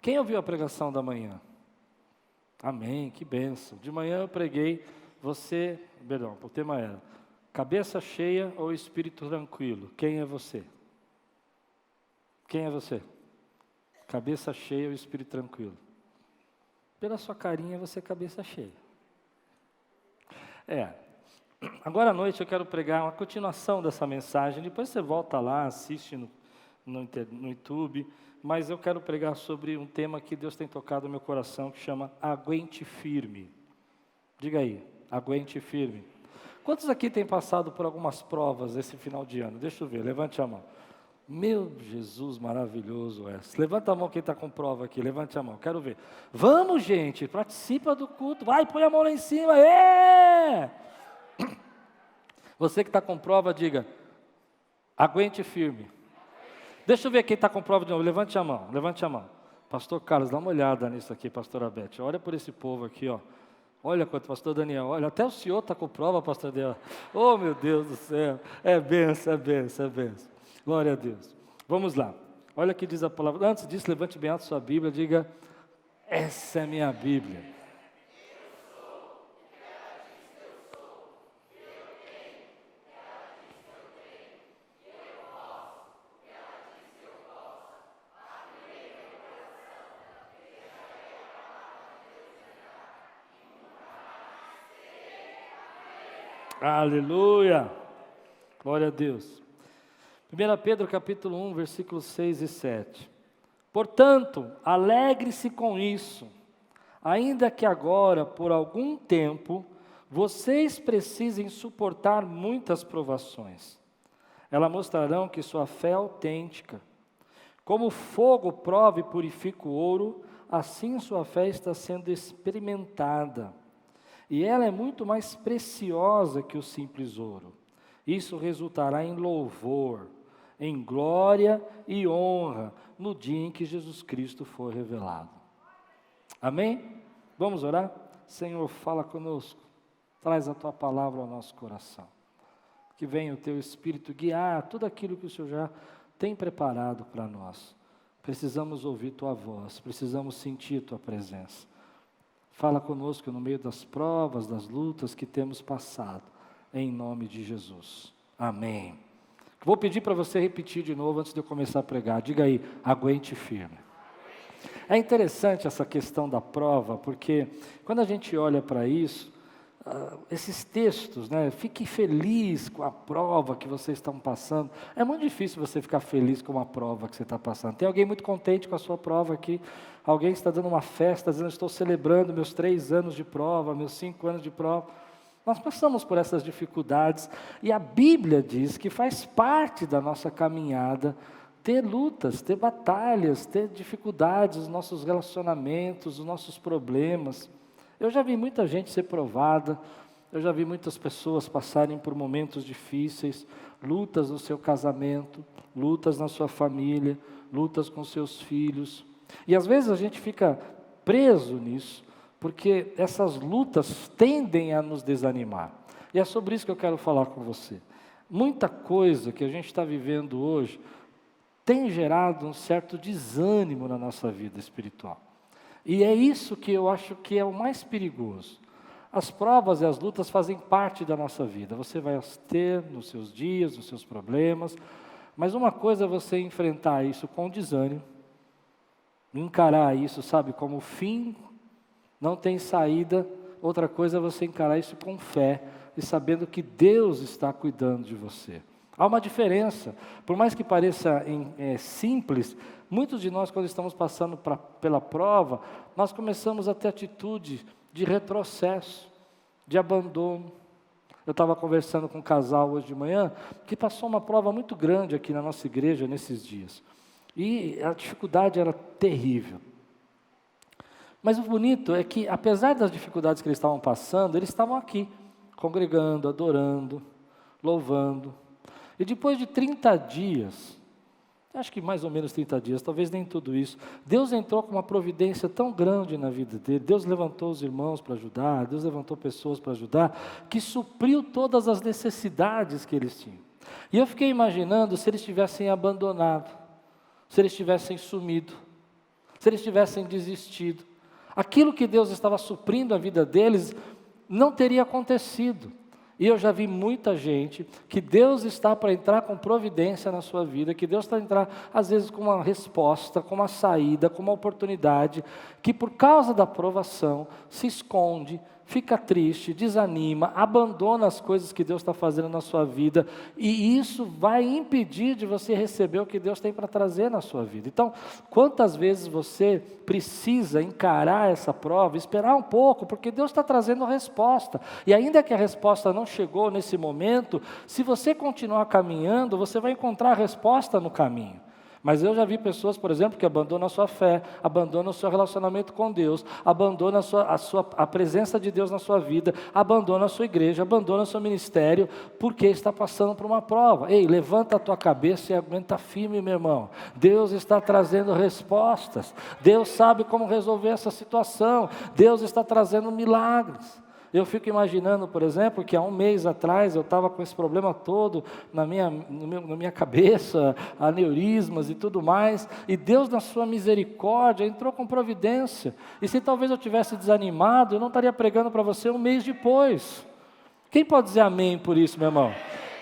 Quem ouviu a pregação da manhã? Amém, que bênção. De manhã eu preguei, o tema era, cabeça cheia ou espírito tranquilo? Quem é você? Quem é você? Cabeça cheia ou espírito tranquilo? Pela sua carinha você é cabeça cheia. Agora à noite eu quero pregar uma continuação dessa mensagem, depois você volta lá, assiste no YouTube, mas eu quero pregar sobre um tema que Deus tem tocado no meu coração, que chama Aguente Firme. Diga aí, aguente firme. Quantos aqui têm passado por algumas provas esse final de ano? Deixa eu ver, levante a mão. Meu Jesus maravilhoso essa. Levanta a mão quem está com prova aqui, levante a mão, quero ver. Vamos, gente, participa do culto, vai, põe a mão lá em cima, Você que está com prova, diga, aguente firme. Deixa eu ver quem está com prova de novo, levante a mão, levante a mão. Pastor Carlos, dá uma olhada nisso aqui, pastora Beth, olha por esse povo aqui, ó. Olha quanto, pastor Daniel, olha, até o senhor está com prova, pastor Daniel. Oh, meu Deus do céu, é benção, é benção, é benção. Glória a Deus. Vamos lá, olha o que diz a palavra. Antes disso, levante bem alto sua Bíblia, diga, essa é minha Bíblia. Aleluia, glória a Deus. 1 Pedro capítulo 1, versículos 6 e 7. Portanto, alegre-se com isso, ainda que agora, por algum tempo, vocês precisem suportar muitas provações. Elas mostrarão que sua fé é autêntica. Como o fogo prova e purifica o ouro, assim sua fé está sendo experimentada. E ela é muito mais preciosa que o simples ouro. Isso resultará em louvor, em glória e honra, no dia em que Jesus Cristo for revelado. Amém? Vamos orar? Senhor, fala conosco. Traz a Tua palavra ao nosso coração. Que venha o Teu Espírito guiar tudo aquilo que o Senhor já tem preparado para nós. Precisamos ouvir Tua voz, precisamos sentir Tua presença. Fala conosco no meio das provas, das lutas que temos passado, em nome de Jesus. Amém. Vou pedir para você repetir de novo antes de eu começar a pregar. Diga aí, aguente firme. É interessante essa questão da prova, porque quando a gente olha para isso, esses textos, né, fique feliz com a prova que vocês estão passando. É muito difícil você ficar feliz com uma prova que você está passando. Tem alguém muito contente com a sua prova aqui? Alguém está dando uma festa, dizendo, estou celebrando meus 3 anos de prova, meus 5 anos de prova. Nós passamos por essas dificuldades, e a Bíblia diz que faz parte da nossa caminhada ter lutas, ter batalhas, ter dificuldades, os nossos relacionamentos, os nossos problemas. Eu já vi muita gente ser provada, eu já vi muitas pessoas passarem por momentos difíceis, lutas no seu casamento, lutas na sua família, lutas com seus filhos. E às vezes a gente fica preso nisso, porque essas lutas tendem a nos desanimar. E é sobre isso que eu quero falar com você. Muita coisa que a gente está vivendo hoje tem gerado um certo desânimo na nossa vida espiritual. E é isso que eu acho que é o mais perigoso. As provas e as lutas fazem parte da nossa vida. Você vai ter nos seus dias, nos seus problemas, mas uma coisa é você enfrentar isso com desânimo, encarar isso, sabe, como fim, não tem saída. Outra coisa é você encarar isso com fé e sabendo que Deus está cuidando de você. Há uma diferença, por mais que pareça simples, muitos de nós, quando estamos passando pela prova, nós começamos a ter atitude de retrocesso, de abandono. Eu estava conversando com um casal hoje de manhã, que passou uma prova muito grande aqui na nossa igreja nesses dias. E a dificuldade era terrível. Mas o bonito é que, apesar das dificuldades que eles estavam passando, eles estavam aqui, congregando, adorando, louvando. E depois de 30 dias, acho que mais ou menos 30 dias, talvez nem tudo isso, Deus entrou com uma providência tão grande na vida dele. Deus levantou os irmãos para ajudar, Deus levantou pessoas para ajudar, que supriu todas as necessidades que eles tinham. E eu fiquei imaginando se eles tivessem abandonado, se eles tivessem sumido. se eles tivessem desistido, aquilo que Deus estava suprindo a vida deles não teria acontecido. E eu já vi muita gente que Deus está para entrar com providência na sua vida, que Deus está para entrar, às vezes, com uma resposta, com uma saída, com uma oportunidade, que por causa da provação se esconde, fica triste, desanima, abandona as coisas que Deus está fazendo na sua vida, e isso vai impedir de você receber o que Deus tem para trazer na sua vida. Então, quantas vezes você precisa encarar essa prova, esperar um pouco, porque Deus está trazendo resposta, e ainda que a resposta não chegou nesse momento, se você continuar caminhando, você vai encontrar a resposta no caminho. Mas eu já vi pessoas, por exemplo, que abandonam a sua fé, abandonam o seu relacionamento com Deus, abandonam a presença de Deus na sua vida, abandonam a sua igreja, abandonam o seu ministério, porque está passando por uma prova. Ei, levanta a tua cabeça e aguenta firme, meu irmão. Deus está trazendo respostas, Deus sabe como resolver essa situação, Deus está trazendo milagres. Eu fico imaginando, por exemplo, que há um mês atrás eu estava com esse problema todo na minha cabeça, aneurismas e tudo mais, e Deus na sua misericórdia entrou com providência, e se talvez eu tivesse desanimado, eu não estaria pregando para você um mês depois. Quem pode dizer amém por isso, meu irmão?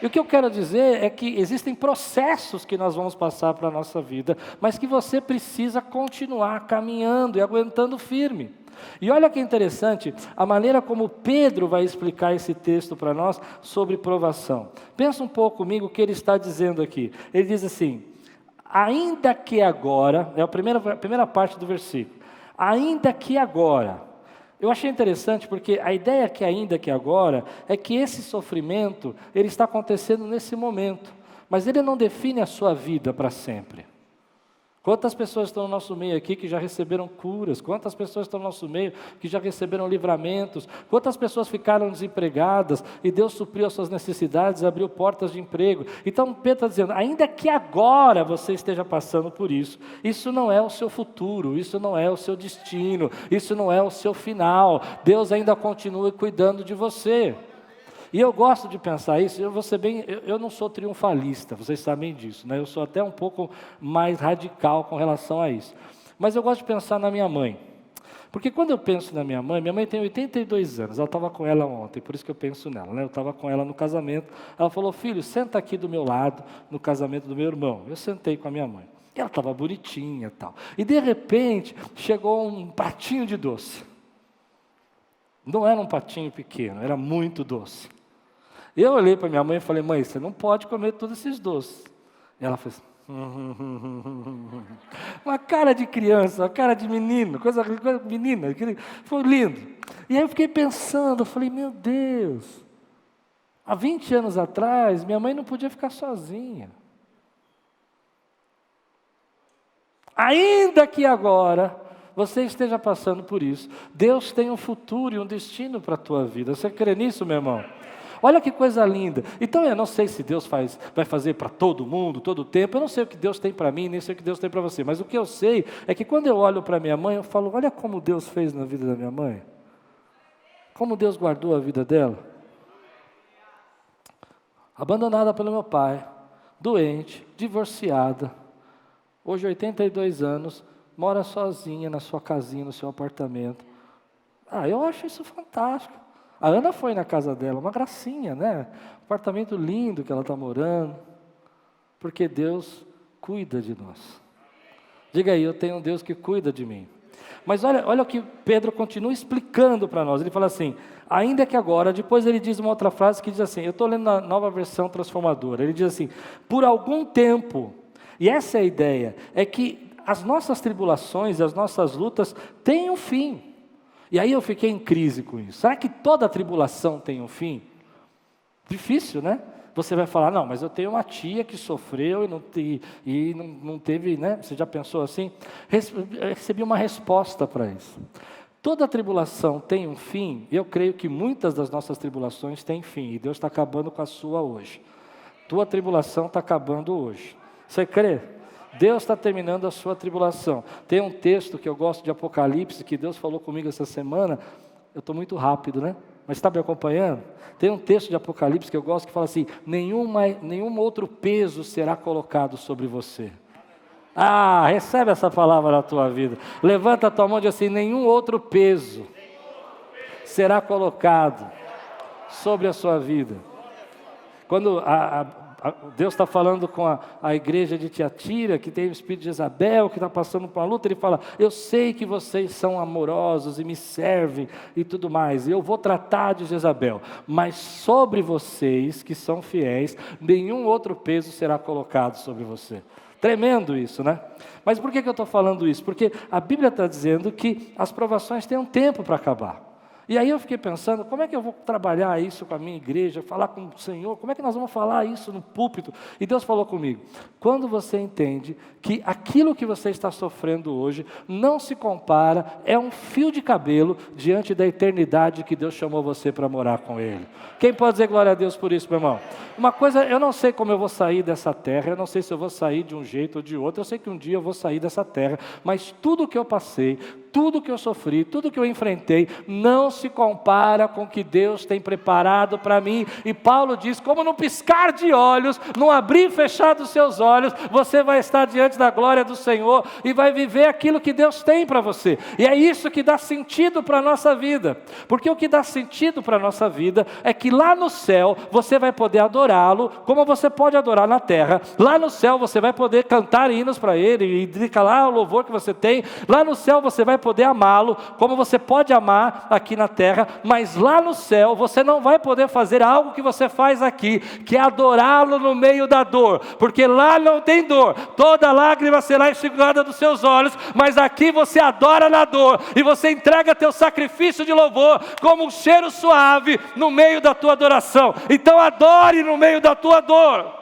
E o que eu quero dizer é que existem processos que nós vamos passar para a nossa vida, mas que você precisa continuar caminhando e aguentando firme. E olha que interessante, a maneira como Pedro vai explicar esse texto para nós sobre provação. Pensa um pouco comigo o que ele está dizendo aqui. Ele diz assim, ainda que agora, é a primeira parte do versículo, ainda que agora. Eu achei interessante porque a ideia que ainda que agora é que esse sofrimento, ele está acontecendo nesse momento, mas ele não define a sua vida para sempre. Quantas pessoas estão no nosso meio aqui que já receberam curas? Quantas pessoas estão no nosso meio que já receberam livramentos? Quantas pessoas ficaram desempregadas e Deus supriu as suas necessidades, abriu portas de emprego? Então Pedro está dizendo, ainda que agora você esteja passando por isso, isso não é o seu futuro, isso não é o seu destino, isso não é o seu final. Deus ainda continua cuidando de você. E eu gosto de pensar isso, eu não sou triunfalista, vocês sabem disso, né? Eu sou até um pouco mais radical com relação a isso. Mas eu gosto de pensar na minha mãe. Porque quando eu penso na minha mãe tem 82 anos, ela estava com ela ontem, por isso que eu penso nela, né? Eu estava com ela no casamento, ela falou, filho, senta aqui do meu lado, no casamento do meu irmão. Eu sentei com a minha mãe. Ela estava bonitinha e tal. E de repente, chegou um pratinho de doce. Não era um pratinho pequeno, era muito doce. Eu olhei para minha mãe e falei, mãe, você não pode comer todos esses doces. E ela fez, uma cara de criança, uma cara de menino, coisa menina, foi lindo. E aí eu fiquei pensando, eu falei, meu Deus, há 20 anos atrás, minha mãe não podia ficar sozinha. Ainda que agora você esteja passando por isso, Deus tem um futuro e um destino para a tua vida. Você crê nisso, meu irmão? Olha que coisa linda. Então eu não sei se Deus vai fazer para todo mundo, todo o tempo. Eu não sei o que Deus tem para mim, nem sei o que Deus tem para você. Mas o que eu sei é que quando eu olho para minha mãe, eu falo, olha como Deus fez na vida da minha mãe. Como Deus guardou a vida dela. Abandonada pelo meu pai, doente, divorciada. Hoje 82 anos, mora sozinha na sua casinha, no seu apartamento. Eu acho isso fantástico. A Ana foi na casa dela, uma gracinha, né? Apartamento lindo que ela está morando. Porque Deus cuida de nós. Diga aí, eu tenho um Deus que cuida de mim. Mas olha o que Pedro continua explicando para nós. Ele fala assim, ainda que agora, depois ele diz uma outra frase que diz assim, eu estou lendo na Nova Versão Transformadora. Ele diz assim, por algum tempo, e essa é a ideia, é que as nossas tribulações e as nossas lutas têm um fim. E aí eu fiquei em crise com isso. Será que toda tribulação tem um fim? Difícil, né? Você vai falar, não, mas eu tenho uma tia que sofreu e não teve, né? Você já pensou assim? Recebi uma resposta para isso. Toda tribulação tem um fim, e eu creio que muitas das nossas tribulações têm fim, e Deus está acabando com a sua hoje. Tua tribulação está acabando hoje. Você crê? Deus está terminando a sua tribulação. Tem um texto que eu gosto de Apocalipse, que Deus falou comigo essa semana. Eu estou muito rápido, né? Mas está me acompanhando? Tem um texto de Apocalipse que eu gosto que fala assim, nenhum outro peso será colocado sobre você. Ah, recebe essa palavra na tua vida. Levanta a tua mão e diz assim: nenhum outro peso será colocado sobre a sua vida. Quando Deus está falando com a igreja de Tiatira, que tem o espírito de Jezabel, que está passando por uma luta, Ele fala: eu sei que vocês são amorosos e me servem e tudo mais, e eu vou tratar de Jezabel, mas sobre vocês que são fiéis, nenhum outro peso será colocado sobre você. Tremendo isso, né? Mas por que eu estou falando isso? Porque a Bíblia está dizendo que as provações têm um tempo para acabar. E aí eu fiquei pensando, como é que eu vou trabalhar isso com a minha igreja, falar com o Senhor, como é que nós vamos falar isso no púlpito? E Deus falou comigo: quando você entende que aquilo que você está sofrendo hoje não se compara, é um fio de cabelo diante da eternidade que Deus chamou você para morar com Ele. Quem pode dizer glória a Deus por isso, meu irmão? Uma coisa, eu não sei como eu vou sair dessa terra, eu não sei se eu vou sair de um jeito ou de outro, eu sei que um dia eu vou sair dessa terra, mas tudo que eu passei, tudo que eu sofri, tudo que eu enfrentei, não se compara com o que Deus tem preparado para mim. E Paulo diz: como no piscar de olhos, no abrir e fechar dos seus olhos, você vai estar diante da glória do Senhor e vai viver aquilo que Deus tem para você. E é isso que dá sentido para a nossa vida, porque o que dá sentido para a nossa vida é que lá no céu você vai poder adorá-lo como você pode adorar na terra. Lá no céu você vai poder cantar hinos para Ele e declarar o louvor que você tem. Lá no céu você vai poder amá-lo como você pode amar aqui na terra, mas lá no céu você não vai poder fazer algo que você faz aqui, que é adorá-lo no meio da dor, porque lá não tem dor, toda lágrima será enxugada dos seus olhos, mas aqui você adora na dor, e você entrega teu sacrifício de louvor como um cheiro suave no meio da tua adoração. Então adore no meio da tua dor.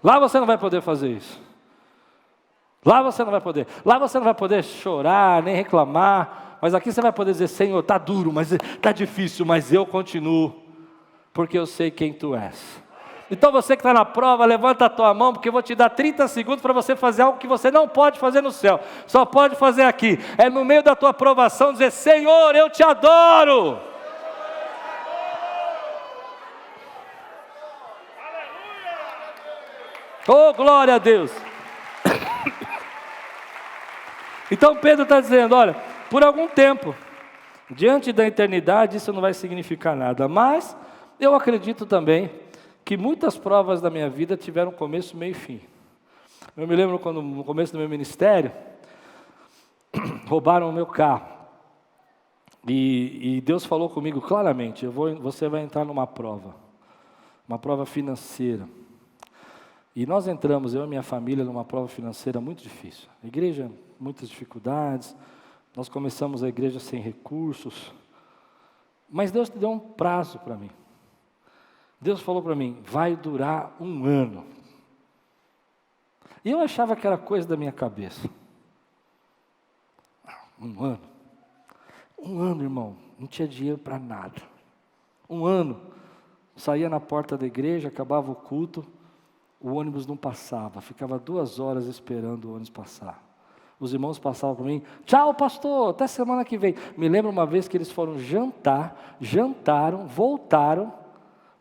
Lá você não vai poder fazer isso. Lá você não vai poder. Lá você não vai poder chorar, nem reclamar. Mas aqui você vai poder dizer: Senhor, está duro, mas está difícil, mas eu continuo, porque eu sei quem Tu és. Então você que está na prova, levanta a tua mão, porque eu vou te dar 30 segundos para você fazer algo que você não pode fazer no céu, só pode fazer aqui. É no meio da tua provação dizer: Senhor, eu te adoro. Oh, glória a Deus. Então Pedro está dizendo: olha, por algum tempo, diante da eternidade, isso não vai significar nada, mas eu acredito também que muitas provas da minha vida tiveram começo, meio e fim. Eu me lembro quando, no começo do meu ministério, roubaram o meu carro, e Deus falou comigo claramente: você vai entrar numa prova, uma prova financeira. E nós entramos, eu e minha família, numa prova financeira muito difícil. A igreja, muitas dificuldades. Nós começamos a igreja sem recursos. Mas Deus deu um prazo para mim. Deus falou para mim: vai durar 1 ano. E eu achava que era coisa da minha cabeça. 1 ano. 1 ano, irmão. Não tinha dinheiro para nada. 1 ano. Saía na porta da igreja, acabava o culto. O ônibus não passava, ficava 2 horas esperando o ônibus passar. Os irmãos passavam por mim: tchau, pastor, até semana que vem. Me lembro uma vez que eles foram jantar, jantaram, voltaram,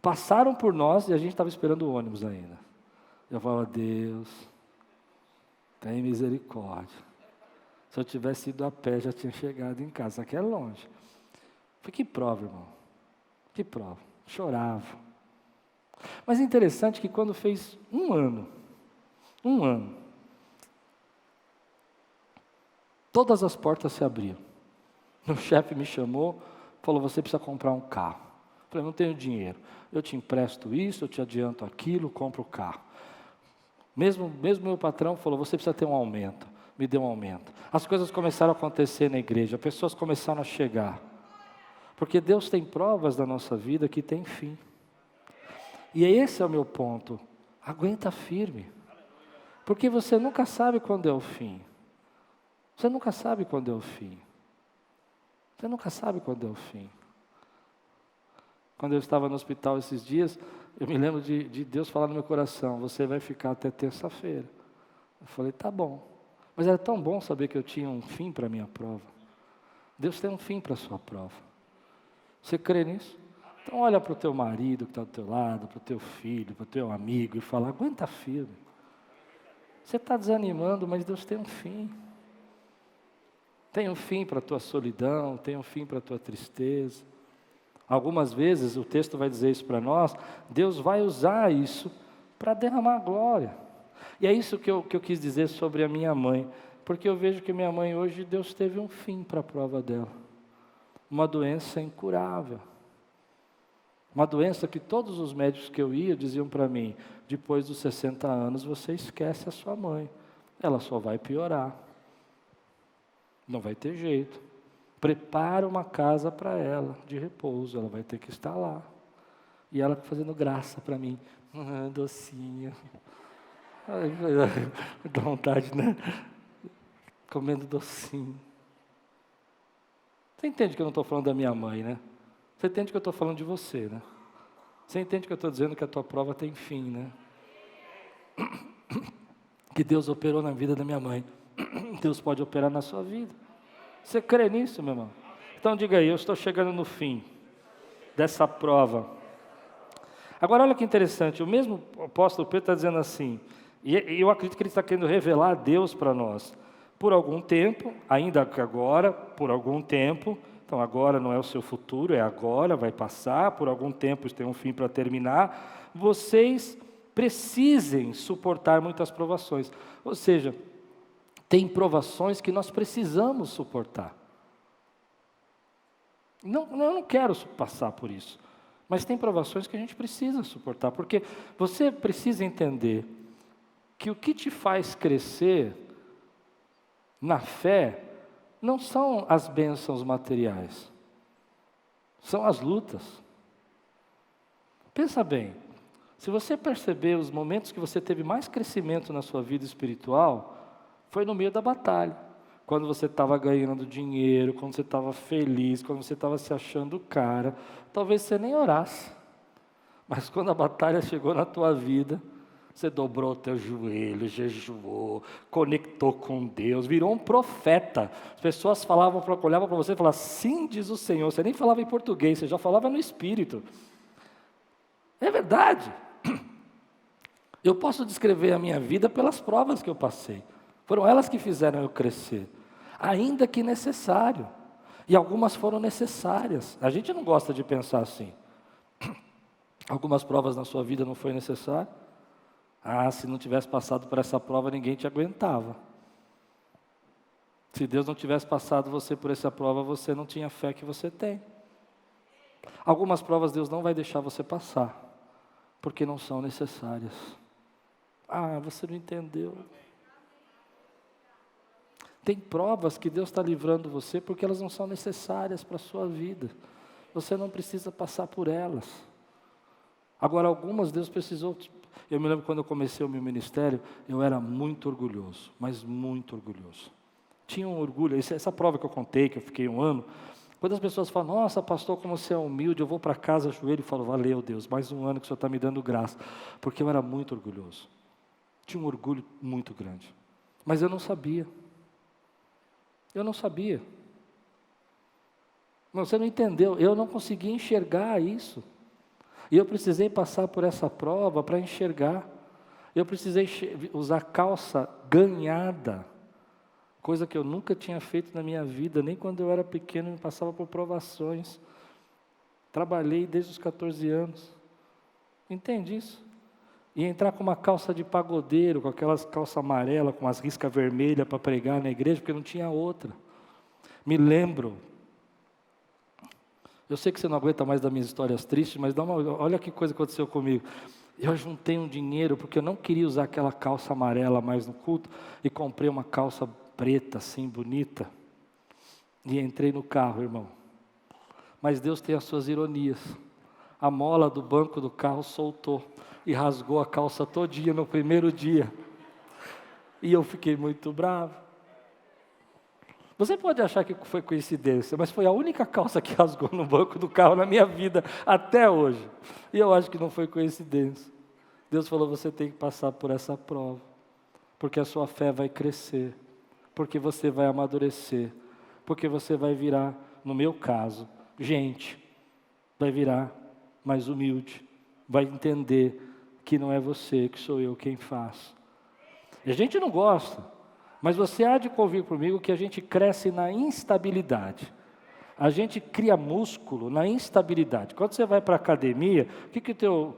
passaram por nós e a gente estava esperando o ônibus ainda. Eu falava: Deus, tem misericórdia. Se eu tivesse ido a pé, já tinha chegado em casa. Aqui é longe. Falei: que prova, irmão, que prova. Chorava. Mas é interessante que quando fez 1 ano, todas as portas se abriam. O chefe me chamou, falou: você precisa comprar um carro. Eu falei: não tenho dinheiro. Eu te empresto isso, eu te adianto aquilo, compro o carro. Mesmo meu patrão falou: você precisa ter um aumento. Me deu um aumento. As coisas começaram a acontecer na igreja, pessoas começaram a chegar. Porque Deus tem provas da nossa vida que tem fim. E esse é o meu ponto. Aguenta firme. Porque você nunca sabe quando é o fim. Você nunca sabe quando é o fim. Você nunca sabe quando é o fim. Quando eu estava no hospital esses dias, eu me lembro de Deus falar no meu coração: você vai ficar até terça-feira. Eu falei: tá bom. Mas era tão bom saber que eu tinha um fim para a minha prova. Deus tem um fim para a sua prova. Você crê nisso? Então olha para o teu marido que está do teu lado, para o teu filho, para o teu amigo e fala, aguenta firme. Você está desanimando, mas Deus tem um fim. Tem um fim para a tua solidão, tem um fim para a tua tristeza. Algumas vezes, o texto vai dizer isso para nós, Deus vai usar isso para derramar glória. E é isso que eu quis dizer sobre a minha mãe, porque eu vejo que minha mãe hoje, Deus teve um fim para a prova dela. Uma doença incurável. Uma doença que todos os médicos que eu ia diziam para mim, depois dos 60 anos você esquece a sua mãe, ela só vai piorar. Não vai ter jeito. Prepara uma casa para ela, de repouso, ela vai ter que estar lá. E ela fazendo graça para mim. Docinho. Ai, dá vontade, né? Comendo docinho. Você entende que eu não estou falando da minha mãe, né? Você entende que eu estou falando de você, né? Você entende que eu estou dizendo que a tua prova tem fim, né? Que Deus operou na vida da minha mãe. Deus pode operar na sua vida. Você crê nisso, meu irmão? Então diga aí, eu estou chegando no fim dessa prova. Agora olha que interessante, o mesmo apóstolo Pedro está dizendo assim, e eu acredito que ele está querendo revelar a Deus para nós. Por algum tempo, ainda que agora, por algum tempo, então agora não é o seu futuro, é agora, vai passar, por algum tempo isso tem um fim para terminar, vocês precisem suportar muitas provações. Ou seja, tem provações que nós precisamos suportar. Não, eu não quero passar por isso, mas tem provações que a gente precisa suportar, porque você precisa entender que o que te faz crescer na fé não são as bênçãos materiais, são as lutas. Pensa bem, se você perceber os momentos que você teve mais crescimento na sua vida espiritual, foi no meio da batalha, quando você estava ganhando dinheiro, quando você estava feliz, quando você estava se achando o cara, talvez você nem orasse, mas quando a batalha chegou na tua vida, você dobrou o teu joelho, jejuou, conectou com Deus, virou um profeta. As pessoas olhavam para você e falavam, sim, diz o Senhor. Você nem falava em português, você já falava no Espírito. É verdade. Eu posso descrever a minha vida pelas provas que eu passei. Foram elas que fizeram eu crescer, ainda que necessário. E algumas foram necessárias. A gente não gosta de pensar assim. Algumas provas na sua vida não foi necessário. Se não tivesse passado por essa prova, ninguém te aguentava. Se Deus não tivesse passado você por essa prova, você não tinha a fé que você tem. Algumas provas Deus não vai deixar você passar, porque não são necessárias. Você não entendeu. Tem provas que Deus está livrando você, porque elas não são necessárias para a sua vida. Você não precisa passar por elas. Agora, algumas Deus precisou. Eu me lembro quando eu comecei o meu ministério, eu era muito orgulhoso, mas muito orgulhoso. Tinha um orgulho, essa prova que eu contei, que eu fiquei 1 ano, quando as pessoas falam, nossa pastor, como você é humilde, eu vou para casa, ajoelho e falo, valeu Deus, mais 1 ano que o Senhor está me dando graça, porque eu era muito orgulhoso. Tinha um orgulho muito grande, mas eu não sabia. Eu não sabia. Você não entendeu, eu não conseguia enxergar isso. E eu precisei passar por essa prova para enxergar. Eu precisei usar calça ganhada, coisa que eu nunca tinha feito na minha vida, nem quando eu era pequeno, eu passava por provações. Trabalhei desde os 14 anos. Entende isso? E entrar com uma calça de pagodeiro, com aquelas calças amarelas, com as riscas vermelhas para pregar na igreja, porque não tinha outra. Me lembro. Eu sei que você não aguenta mais das minhas histórias tristes, mas olha que coisa aconteceu comigo. Eu juntei um dinheiro, porque eu não queria usar aquela calça amarela mais no culto, e comprei uma calça preta, assim, bonita, e entrei no carro, irmão. Mas Deus tem as suas ironias. A mola do banco do carro soltou, e rasgou a calça todinha no primeiro dia. E eu fiquei muito bravo. Você pode achar que foi coincidência, mas foi a única calça que rasgou no banco do carro na minha vida até hoje. E eu acho que não foi coincidência. Deus falou, você tem que passar por essa prova, porque a sua fé vai crescer, porque você vai amadurecer, porque você vai virar, no meu caso, gente, vai virar mais humilde, vai entender que não é você, que sou eu quem faz. E a gente não gosta, mas você há de convir comigo que a gente cresce na instabilidade. A gente cria músculo na instabilidade. Quando você vai para a academia, o que o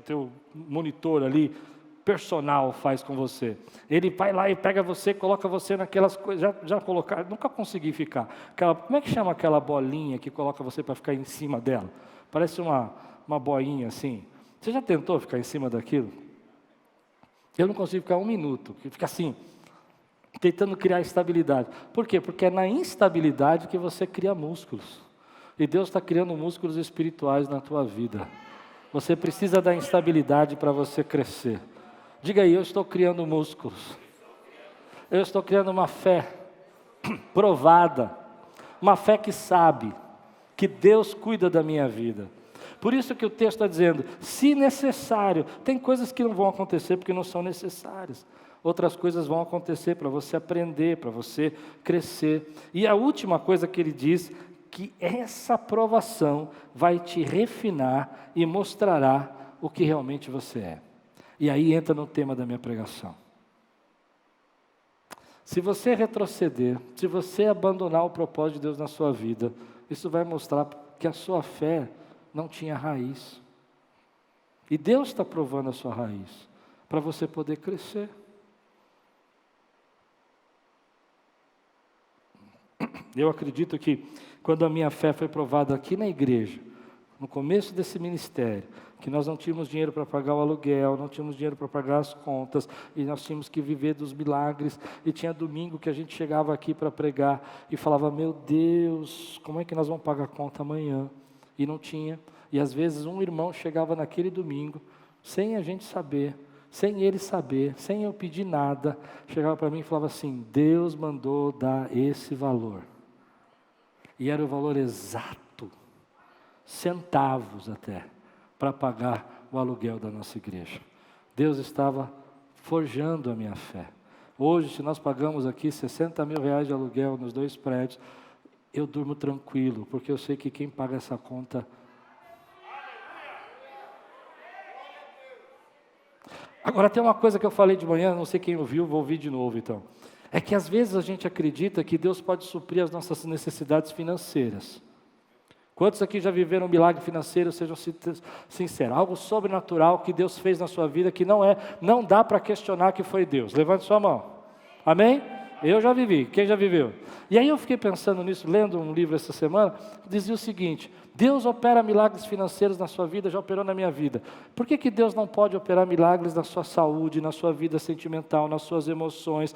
teu monitor ali, personal, faz com você? Ele vai lá e pega você, coloca você naquelas coisas, já colocar, nunca consegui ficar. Como é que chama aquela bolinha que coloca você para ficar em cima dela? Parece uma boinha assim. Você já tentou ficar em cima daquilo? Eu não consigo ficar um minuto, fica assim, tentando criar estabilidade. Por quê? Porque é na instabilidade que você cria músculos. E Deus está criando músculos espirituais na tua vida. Você precisa da instabilidade para você crescer. Diga aí, eu estou criando músculos. Eu estou criando uma fé provada. Uma fé que sabe que Deus cuida da minha vida. Por isso que o texto está dizendo, se necessário, tem coisas que não vão acontecer porque não são necessárias. Outras coisas vão acontecer para você aprender, para você crescer. E a última coisa que ele diz, que essa provação vai te refinar e mostrará o que realmente você é. E aí entra no tema da minha pregação. Se você retroceder, se você abandonar o propósito de Deus na sua vida, isso vai mostrar que a sua fé não tinha raiz. E Deus está provando a sua raiz, para você poder crescer. Eu acredito que quando a minha fé foi provada aqui na igreja, no começo desse ministério, que nós não tínhamos dinheiro para pagar o aluguel, não tínhamos dinheiro para pagar as contas, e nós tínhamos que viver dos milagres, e tinha domingo que a gente chegava aqui para pregar, e falava, meu Deus, como é que nós vamos pagar a conta amanhã? E não tinha, e às vezes um irmão chegava naquele domingo, sem a gente saber, sem ele saber, sem eu pedir nada, chegava para mim e falava assim, Deus mandou dar esse valor. E era o valor exato, centavos até, para pagar o aluguel da nossa igreja. Deus estava forjando a minha fé. Hoje, se nós pagamos aqui 60 mil reais de aluguel nos 2 prédios, eu durmo tranquilo, porque eu sei que quem paga essa conta... Agora tem uma coisa que eu falei de manhã, não sei quem ouviu, vou ouvir de novo então. É que às vezes a gente acredita que Deus pode suprir as nossas necessidades financeiras. Quantos aqui já viveram um milagre financeiro, sejam sinceros, algo sobrenatural que Deus fez na sua vida que não dá para questionar que foi Deus. Levante sua mão. Amém? Eu já vivi, quem já viveu? E aí eu fiquei pensando nisso, lendo um livro essa semana, dizia o seguinte, Deus opera milagres financeiros na sua vida, já operou na minha vida. Por que Deus não pode operar milagres na sua saúde, na sua vida sentimental, nas suas emoções,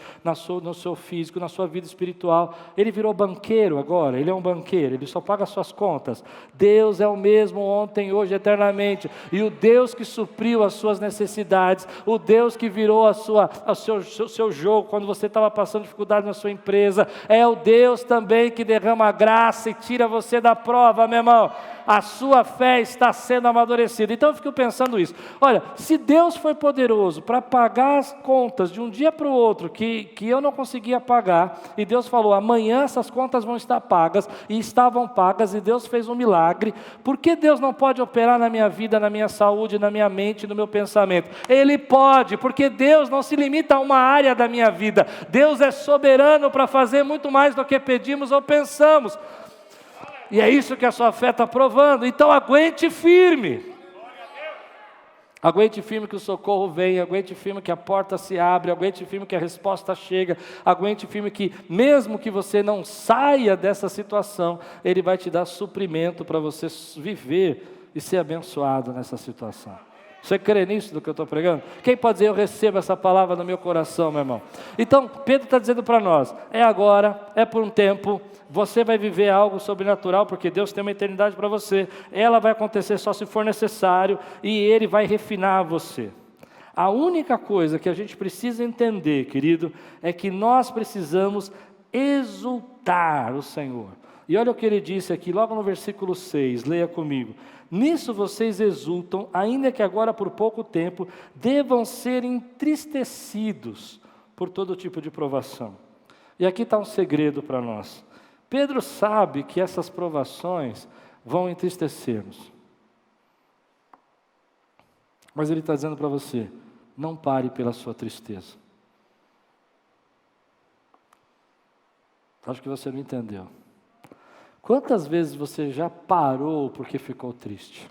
no seu físico, na sua vida espiritual? Ele virou banqueiro agora, ele é um banqueiro, ele só paga as suas contas. Deus é o mesmo ontem, hoje, eternamente. E o Deus que supriu as suas necessidades, o Deus que virou o seu jogo quando você estava passando dificuldade na sua empresa, é o Deus também que derrama graça e tira você da prova, meu irmão. A sua fé está sendo amadurecida. Então eu fico pensando isso. Olha, se Deus foi poderoso para pagar as contas de um dia para o outro, que eu não conseguia pagar, e Deus falou, amanhã essas contas vão estar pagas, e estavam pagas, e Deus fez um milagre, por que Deus não pode operar na minha vida, na minha saúde, na minha mente, no meu pensamento? Ele pode, porque Deus não se limita a uma área da minha vida. Deus é soberano para fazer muito mais do que pedimos ou pensamos. E é isso que a sua fé está provando. Então aguente firme. Aguente firme que o socorro vem. Aguente firme que a porta se abre. Aguente firme que a resposta chega. Aguente firme que mesmo que você não saia dessa situação, Ele vai te dar suprimento para você viver e ser abençoado nessa situação. Você crê nisso do que eu estou pregando? Quem pode dizer, eu recebo essa palavra no meu coração, meu irmão? Então, Pedro está dizendo para nós, é agora, é por um tempo, você vai viver algo sobrenatural, porque Deus tem uma eternidade para você. Ela vai acontecer só se for necessário, e Ele vai refinar você. A única coisa que a gente precisa entender, querido, é que nós precisamos exultar o Senhor. E olha o que ele disse aqui, logo no versículo 6, leia comigo. Nisso vocês exultam, ainda que agora por pouco tempo, devam ser entristecidos por todo tipo de provação. E aqui está um segredo para nós. Pedro sabe que essas provações vão entristecer-nos. Mas Ele está dizendo para você, não pare pela sua tristeza. Acho que você não entendeu. Quantas vezes você já parou porque ficou triste?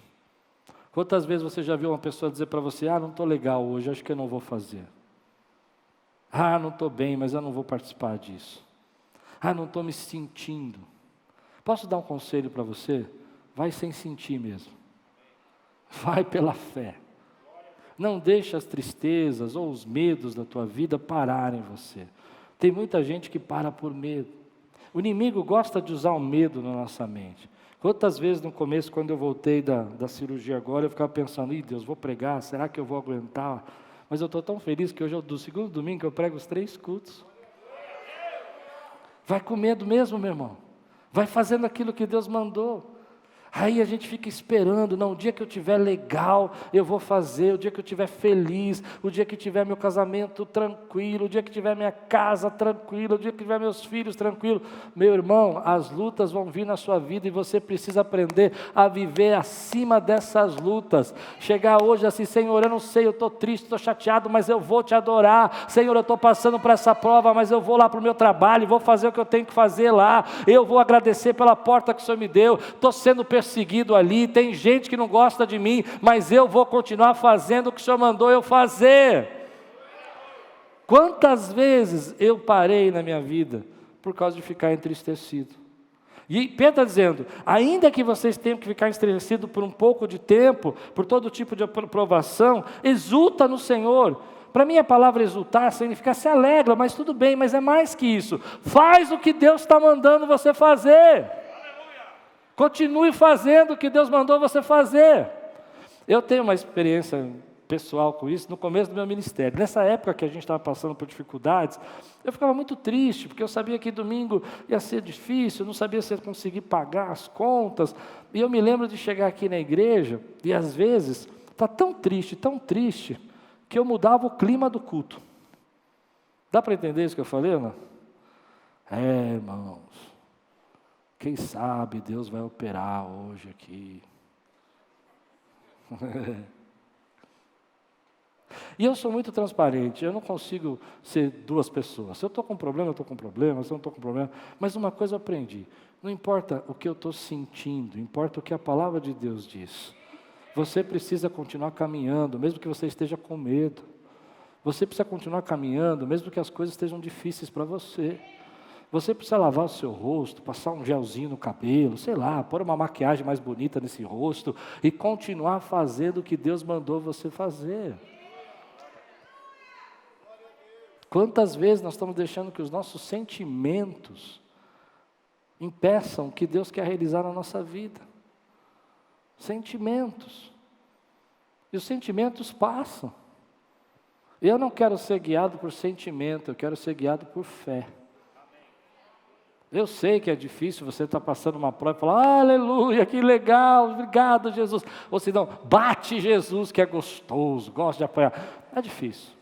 Quantas vezes você já viu uma pessoa dizer para você, não estou legal hoje, acho que eu não vou fazer. Não estou bem, mas eu não vou participar disso. Não estou me sentindo. Posso dar um conselho para você? Vai sem sentir mesmo. Vai pela fé. Não deixe as tristezas ou os medos da tua vida pararem você. Tem muita gente que para por medo. O inimigo gosta de usar o medo na nossa mente. Quantas vezes no começo, quando eu voltei da cirurgia agora, eu ficava pensando, Deus, vou pregar, será que eu vou aguentar? Mas eu estou tão feliz que hoje é do segundo domingo que eu prego os 3 cultos. Vai com medo mesmo, meu irmão. Vai fazendo aquilo que Deus mandou. Aí a gente fica esperando, o dia que eu estiver legal, eu vou fazer, o dia que eu estiver feliz, o dia que tiver meu casamento tranquilo, o dia que tiver minha casa tranquila, o dia que tiver meus filhos tranquilos. Meu irmão, as lutas vão vir na sua vida e você precisa aprender a viver acima dessas lutas. Chegar hoje assim, Senhor, eu não sei, eu estou triste, estou chateado, mas eu vou te adorar. Senhor, eu estou passando por essa prova, mas eu vou lá para o meu trabalho, vou fazer o que eu tenho que fazer lá. Eu vou agradecer pela porta que o Senhor me deu, estou sendo perseguido ali, tem gente que não gosta de mim, mas eu vou continuar fazendo o que o Senhor mandou eu fazer. Quantas vezes eu parei na minha vida por causa de ficar entristecido? E Pedro está dizendo, ainda que vocês tenham que ficar entristecidos por um pouco de tempo, por todo tipo de aprovação, exulta no Senhor. Para mim a palavra exultar significa se alegra, mas tudo bem, mas é mais que isso. Faz o que Deus está mandando você fazer. Continue fazendo o que Deus mandou você fazer. Eu tenho uma experiência pessoal com isso no começo do meu ministério. Nessa época que a gente estava passando por dificuldades, eu ficava muito triste, porque eu sabia que domingo ia ser difícil, eu não sabia se eu ia conseguir pagar as contas. E eu me lembro de chegar aqui na igreja, e às vezes, está tão triste, que eu mudava o clima do culto. Dá para entender isso que eu falei, não? Irmãos, quem sabe Deus vai operar hoje aqui. E eu sou muito transparente, eu não consigo ser 2 pessoas. Se eu estou com problema, eu estou com problema, se eu não estou com problema. Mas uma coisa eu aprendi, não importa o que eu estou sentindo, importa o que a palavra de Deus diz. Você precisa continuar caminhando, mesmo que você esteja com medo. Você precisa continuar caminhando, mesmo que as coisas estejam difíceis para você. Você precisa lavar o seu rosto, passar um gelzinho no cabelo, sei lá, pôr uma maquiagem mais bonita nesse rosto e continuar fazendo o que Deus mandou você fazer. Quantas vezes nós estamos deixando que os nossos sentimentos impeçam o que Deus quer realizar na nossa vida? Sentimentos. E os sentimentos passam. Eu não quero ser guiado por sentimento, eu quero ser guiado por fé. Eu sei que é difícil você estar passando uma prova e falar, aleluia, que legal, obrigado Jesus. Ou se não, bate Jesus que é gostoso, gosta de apoiar. É difícil.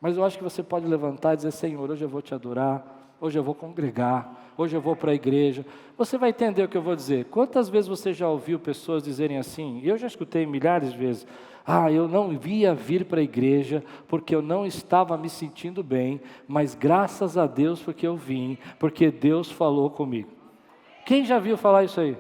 Mas eu acho que você pode levantar e dizer, Senhor, hoje eu vou te adorar, hoje eu vou congregar, hoje eu vou para a igreja. Você vai entender o que eu vou dizer. Quantas vezes você já ouviu pessoas dizerem assim, eu já escutei milhares de vezes, eu não ia vir para a igreja porque eu não estava me sentindo bem, mas graças a Deus porque eu vim, porque Deus falou comigo. Quem já viu falar isso aí?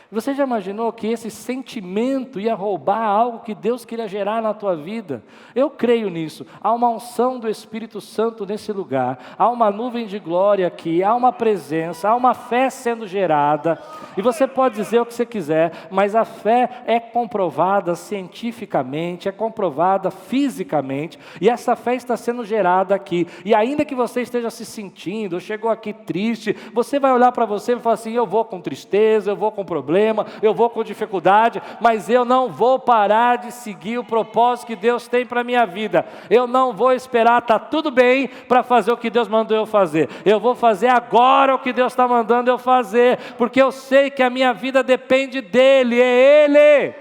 Você já imaginou que esse sentimento ia roubar algo que Deus queria gerar na tua vida? Eu creio nisso. Há uma unção do Espírito Santo nesse lugar, há uma nuvem de glória aqui, há uma presença, há uma fé sendo gerada. E você pode dizer o que você quiser, mas a fé é comprovada cientificamente, é comprovada fisicamente, e essa fé está sendo gerada aqui. E ainda que você esteja se sentindo, ou chegou aqui triste, você vai olhar para você e falar assim, eu vou com tristeza, eu vou com problema, eu vou com dificuldade, mas eu não vou parar de seguir o propósito que Deus tem para a minha vida. Eu não vou esperar, está tudo bem, para fazer o que Deus mandou eu fazer. Eu vou fazer agora o que Deus está mandando eu fazer, porque eu sei que a minha vida depende dEle, é Ele.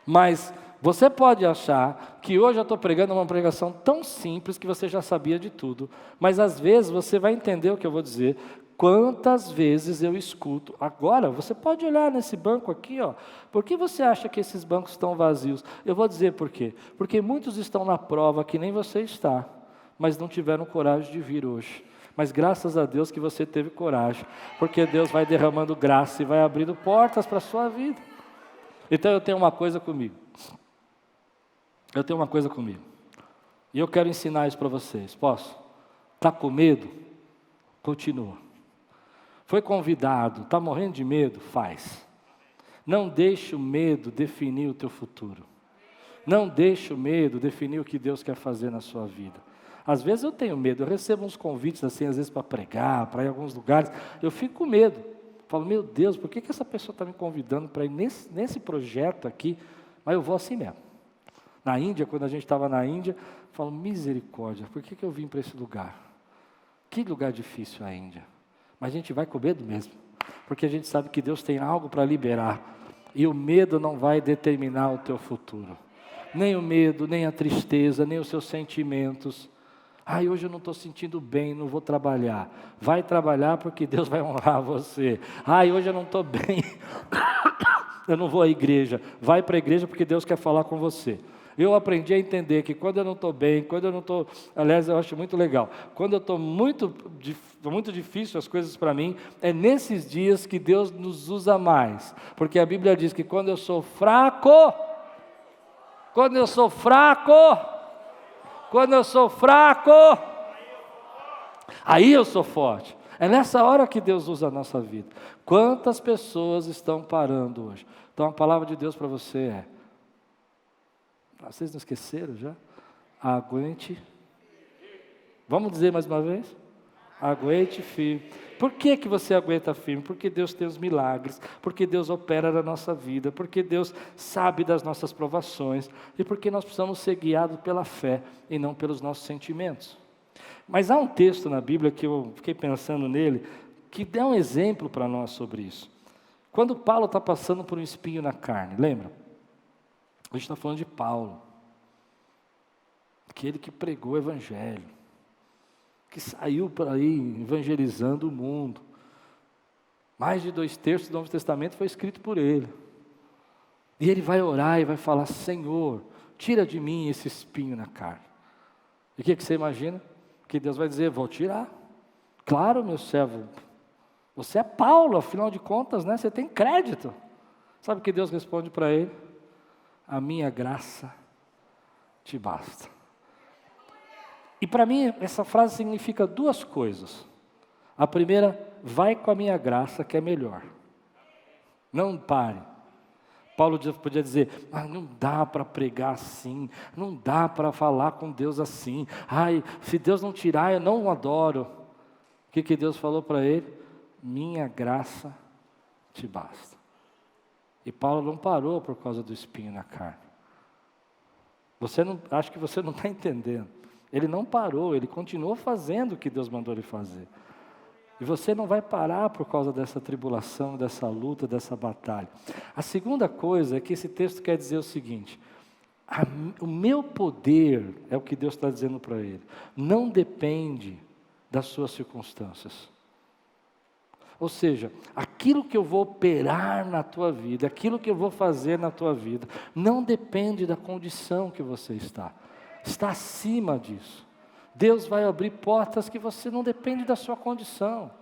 Mas você pode achar que hoje eu estou pregando uma pregação tão simples que você já sabia de tudo, mas às vezes você vai entender o que eu vou dizer. Quantas vezes eu escuto, agora, você pode olhar nesse banco aqui, ó, por que você acha que esses bancos estão vazios? Eu vou dizer por quê. Porque muitos estão na prova que nem você está, mas não tiveram coragem de vir hoje. Mas graças a Deus que você teve coragem, porque Deus vai derramando graça e vai abrindo portas para a sua vida. Então eu tenho uma coisa comigo. E eu quero ensinar isso para vocês, posso? Está com medo? Continua. Foi convidado, está morrendo de medo? Faz. Não deixe o medo definir o teu futuro. Não deixe o medo definir o que Deus quer fazer na sua vida. Às vezes eu tenho medo, eu recebo uns convites assim, às vezes para pregar, para ir em alguns lugares, eu fico com medo. Falo, meu Deus, por que essa pessoa está me convidando para ir nesse projeto aqui? Mas eu vou assim mesmo. Na Índia, quando a gente estava na Índia, eu falo, misericórdia, por que eu vim para esse lugar? Que lugar difícil a Índia. Mas a gente vai com medo mesmo, porque a gente sabe que Deus tem algo para liberar, e o medo não vai determinar o teu futuro, nem o medo, nem a tristeza, nem os seus sentimentos. Hoje eu não estou sentindo bem, não vou trabalhar. Vai trabalhar porque Deus vai honrar você. Hoje eu não estou bem, eu não vou à igreja. Vai para a igreja porque Deus quer falar com você. Eu aprendi a entender que quando eu não estou bem, quando eu não estou... Aliás, eu acho muito legal. Quando eu estou muito difícil as coisas para mim, é nesses dias que Deus nos usa mais. Porque a Bíblia diz que quando eu sou fraco, aí eu sou forte. É nessa hora que Deus usa a nossa vida. Quantas pessoas estão parando hoje? Então a palavra de Deus para você é... Vocês não esqueceram já? Aguente. Vamos dizer mais uma vez? Aguente firme. Por que você aguenta firme? Porque Deus tem os milagres, porque Deus opera na nossa vida, porque Deus sabe das nossas provações e porque nós precisamos ser guiados pela fé e não pelos nossos sentimentos. Mas há um texto na Bíblia que eu fiquei pensando nele, que dá um exemplo para nós sobre isso. Quando Paulo está passando por um espinho na carne, lembra? A gente está falando de Paulo, aquele que pregou o Evangelho, que saiu por aí evangelizando o mundo. Mais de 2/3 do Novo Testamento foi escrito por ele. E ele vai orar e vai falar, Senhor, tira de mim esse espinho na carne. E o que você imagina? Que Deus vai dizer, vou tirar. Claro, meu servo, você é Paulo, afinal de contas, né? Você tem crédito. Sabe o que Deus responde para ele? A minha graça te basta. E para mim, essa frase significa duas coisas. A primeira, vai com a minha graça que é melhor. Não pare. Paulo podia dizer, não dá para pregar assim, não dá para falar com Deus assim. Se Deus não tirar, eu não o adoro. O que Deus falou para ele? Minha graça te basta. E Paulo não parou por causa do espinho na carne. Acho que você não está entendendo. Ele não parou, ele continuou fazendo o que Deus mandou ele fazer. E você não vai parar por causa dessa tribulação, dessa luta, dessa batalha. A segunda coisa é que esse texto quer dizer o seguinte: o meu poder, é o que Deus está dizendo para ele, não depende das suas circunstâncias. Ou seja, aquilo que eu vou operar na tua vida, aquilo que eu vou fazer na tua vida, não depende da condição que você está acima disso. Deus vai abrir portas que você não depende da sua condição.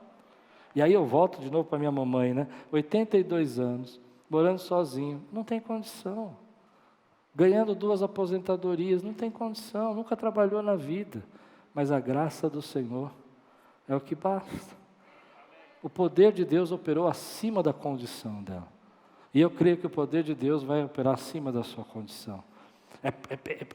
E aí eu volto de novo para minha mamãe, né? 82 anos, morando sozinho, não tem condição. Ganhando 2 aposentadorias, não tem condição, nunca trabalhou na vida. Mas a graça do Senhor é o que basta. O poder de Deus operou acima da condição dela. E eu creio que o poder de Deus vai operar acima da sua condição.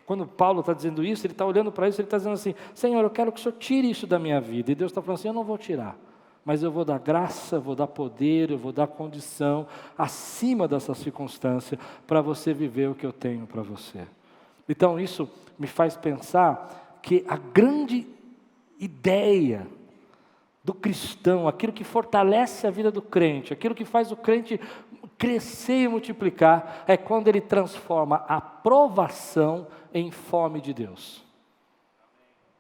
Quando Paulo está dizendo isso, ele está olhando para isso, ele está dizendo assim, Senhor, eu quero que o Senhor tire isso da minha vida. E Deus está falando assim, eu não vou tirar, mas eu vou dar graça, eu vou dar poder, eu vou dar condição acima dessa circunstância para você viver o que eu tenho para você. Então isso me faz pensar que a grande ideia do cristão, aquilo que fortalece a vida do crente, aquilo que faz o crente crescer e multiplicar, é quando ele transforma a provação em fome de Deus.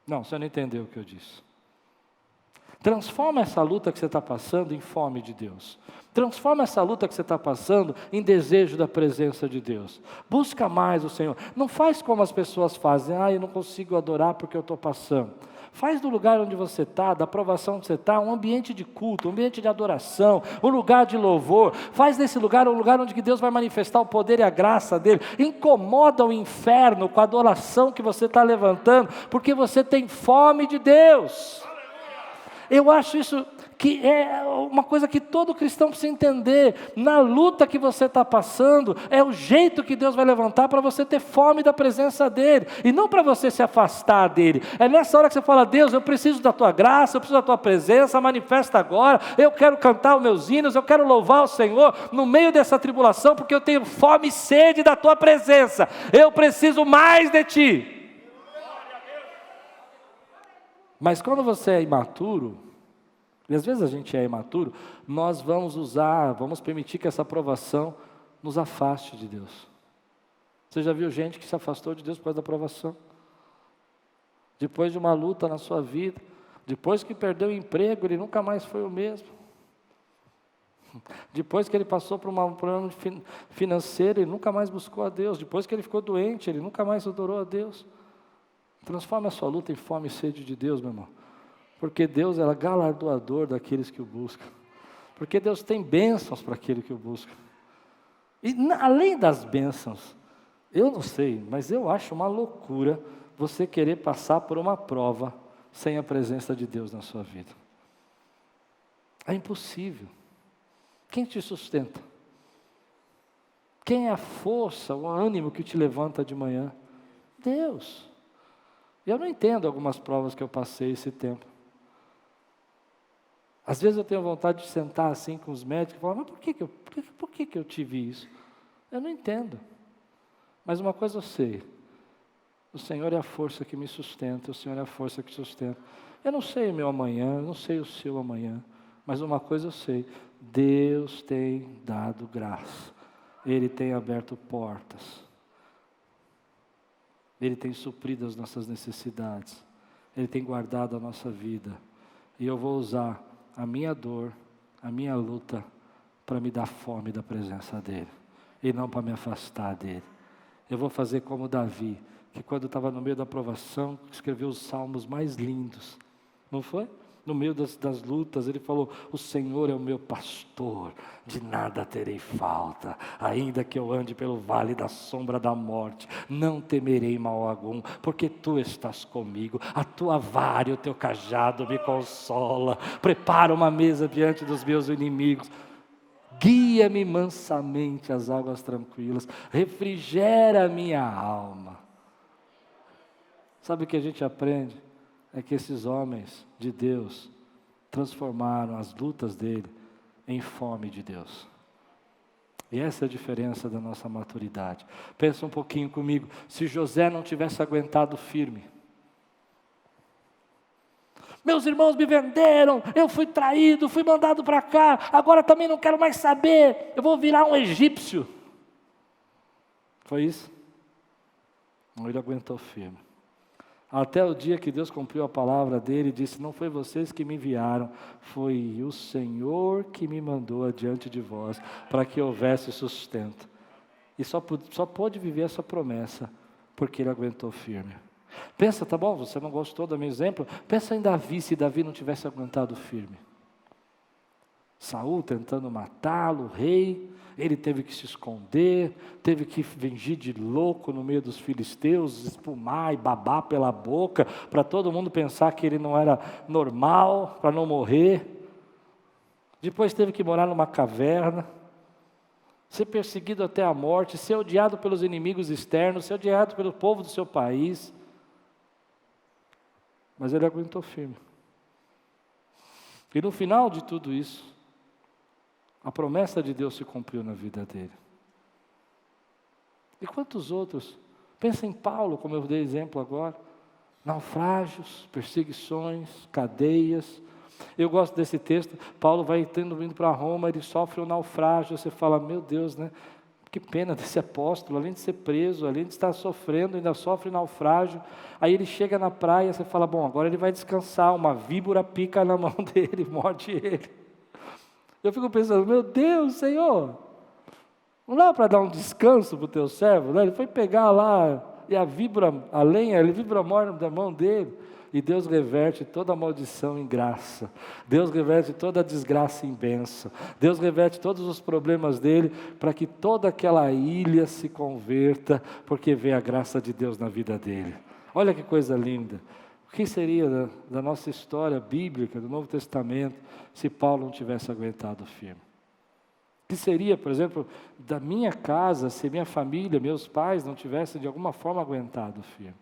Não, você não entendeu o que eu disse. Transforma essa luta que você está passando em fome de Deus. Transforma essa luta que você está passando em desejo da presença de Deus. Busca mais o Senhor. Não faz como as pessoas fazem. Eu não consigo adorar porque eu estou passando. Faz do lugar onde você está, da aprovação onde você está, um ambiente de culto, um ambiente de adoração, um lugar de louvor. Faz desse lugar um lugar onde Deus vai manifestar o poder e a graça dEle. Incomoda o inferno com a adoração que você está levantando, porque você tem fome de Deus. Eu acho isso que é uma coisa que todo cristão precisa entender. Na luta que você está passando, é o jeito que Deus vai levantar para você ter fome da presença dEle, e não para você se afastar dEle. É nessa hora que você fala: Deus, eu preciso da Tua graça, eu preciso da Tua presença, manifesta agora, eu quero cantar os meus hinos, eu quero louvar o Senhor, no meio dessa tribulação, porque eu tenho fome e sede da Tua presença, eu preciso mais de Ti. Mas quando você é imaturo, e às vezes a gente é imaturo, nós vamos permitir que essa aprovação nos afaste de Deus. Você já viu gente que se afastou de Deus por causa da aprovação? Depois de uma luta na sua vida, depois que perdeu o emprego, ele nunca mais foi o mesmo. Depois que ele passou por um problema financeiro, ele nunca mais buscou a Deus. Depois que ele ficou doente, ele nunca mais adorou a Deus. Transforme a sua luta em fome e sede de Deus, meu irmão. Porque Deus é galardoador daqueles que o buscam. Porque Deus tem bênçãos para aquele que o busca. E além das bênçãos, eu não sei, mas eu acho uma loucura você querer passar por uma prova sem a presença de Deus na sua vida. É impossível. Quem te sustenta? Quem é a força, o ânimo que te levanta de manhã? Deus. Eu não entendo algumas provas que eu passei esse tempo. Às vezes eu tenho vontade de sentar assim com os médicos e falar: mas por que eu tive isso? Eu não entendo. Mas uma coisa eu sei: o Senhor é a força que me sustenta, o Senhor é a força que sustenta. Eu não sei o meu amanhã, eu não sei o seu amanhã, mas uma coisa eu sei: Deus tem dado graça, Ele tem aberto portas, Ele tem suprido as nossas necessidades, Ele tem guardado a nossa vida, e eu vou usar a minha dor, a minha luta, para me dar fome da presença dEle, e não para me afastar dEle. Eu vou fazer como Davi, que quando estava no meio da provação, escreveu os salmos mais lindos, não foi? No meio das lutas, ele falou: o Senhor é o meu pastor, de nada terei falta, ainda que eu ande pelo vale da sombra da morte, não temerei mal algum, porque Tu estás comigo, a Tua vara e o Teu cajado me consola, prepara uma mesa diante dos meus inimigos, guia-me mansamente às águas tranquilas, refrigera a minha alma. Sabe o que a gente aprende? É que esses homens de Deus transformaram as lutas dele em fome de Deus. E essa é a diferença da nossa maturidade. Pensa um pouquinho comigo, se José não tivesse aguentado firme. Meus irmãos me venderam, eu fui traído, fui mandado para cá, agora também não quero mais saber, eu vou virar um egípcio. Foi isso? Não, ele aguentou firme. Até o dia que Deus cumpriu a palavra dele e disse: não foi vocês que me enviaram, foi o Senhor que me mandou adiante de vós, para que houvesse sustento. E só pôde viver essa promessa, porque ele aguentou firme. Pensa, tá bom, você não gostou do meu exemplo? Pensa em Davi, se Davi não tivesse aguentado firme. Saul tentando matá-lo, o rei, ele teve que se esconder, teve que fingir de louco no meio dos filisteus, espumar e babar pela boca, para todo mundo pensar que ele não era normal, para não morrer. Depois teve que morar numa caverna, ser perseguido até a morte, ser odiado pelos inimigos externos, ser odiado pelo povo do seu país. Mas ele aguentou firme. E no final de tudo isso, a promessa de Deus se cumpriu na vida dele. E quantos outros? Pensa em Paulo, como eu dei exemplo agora. Naufrágios, perseguições, cadeias. Eu gosto desse texto. Paulo vai indo para Roma, ele sofre um naufrágio. Você fala: meu Deus, né? Que pena desse apóstolo, além de ser preso, além de estar sofrendo, ainda sofre naufrágio. Aí ele chega na praia, você fala, bom, agora ele vai descansar, uma víbora pica na mão dele, morde ele. Eu fico pensando, meu Deus, Senhor, não dá para dar um descanso para o teu servo, né? Ele foi pegar lá, e a lenha, ele vibra morre da mão dele. E Deus reverte toda a maldição em graça. Deus reverte toda a desgraça em bênção. Deus reverte todos os problemas dele para que toda aquela ilha se converta, porque vê a graça de Deus na vida dele. Olha que coisa linda. O que seria da nossa história bíblica, do Novo Testamento, se Paulo não tivesse aguentado firme? O que seria, por exemplo, da minha casa, se minha família, meus pais não tivessem de alguma forma aguentado firme?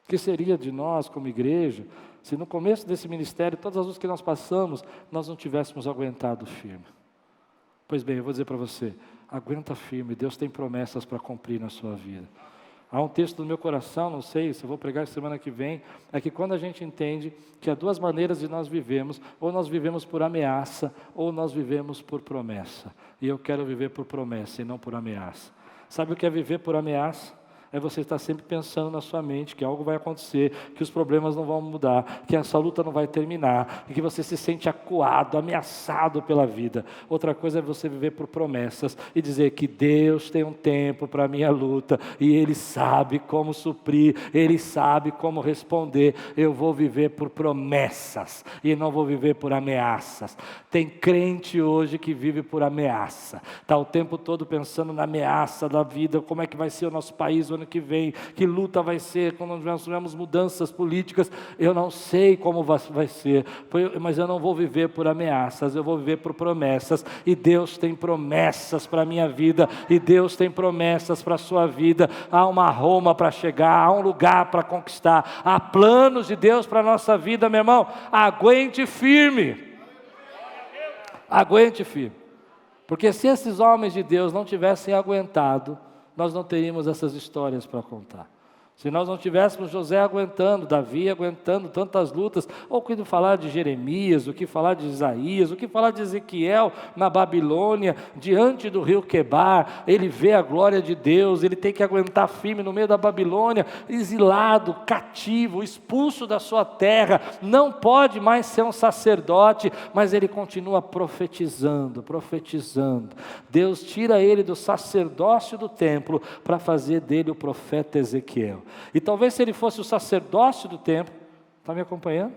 O que seria de nós como igreja, se no começo desse ministério, todas as lutas que nós passamos, nós não tivéssemos aguentado firme? Pois bem, eu vou dizer para você, aguenta firme, Deus tem promessas para cumprir na sua vida. Há um texto no meu coração, não sei se eu vou pregar semana que vem, é que quando a gente entende que há duas maneiras de nós vivemos, ou nós vivemos por ameaça, ou nós vivemos por promessa. E eu quero viver por promessa e não por ameaça. Sabe o que é viver por ameaça? É você estar sempre pensando na sua mente que algo vai acontecer, que os problemas não vão mudar, que essa luta não vai terminar, e que você se sente acuado, ameaçado pela vida. Outra coisa é você viver por promessas e dizer que Deus tem um tempo para a minha luta, e Ele sabe como suprir, Ele sabe como responder. Eu vou viver por promessas, e não vou viver por ameaças. Tem crente hoje que vive por ameaça, está o tempo todo pensando na ameaça da vida, como é que vai ser o nosso país, ano que vem, que luta vai ser, quando nós tivermos mudanças políticas, eu não sei como vai ser, mas eu não vou viver por ameaças, eu vou viver por promessas, e Deus tem promessas para a minha vida, e Deus tem promessas para a sua vida. Há uma Roma para chegar, há um lugar para conquistar, há planos de Deus para a nossa vida, meu irmão. Aguente firme, porque se esses homens de Deus não tivessem aguentado, nós não teríamos essas histórias para contar. Se nós não tivéssemos José aguentando, Davi aguentando tantas lutas, ou o que falar de Jeremias, o que falar de Isaías, o que falar de Ezequiel na Babilônia, diante do rio Quebar, ele vê a glória de Deus, ele tem que aguentar firme no meio da Babilônia, exilado, cativo, expulso da sua terra, não pode mais ser um sacerdote, mas ele continua profetizando. Deus tira ele do sacerdócio do templo para fazer dele o profeta Ezequiel. E talvez se ele fosse o sacerdócio do templo, está me acompanhando?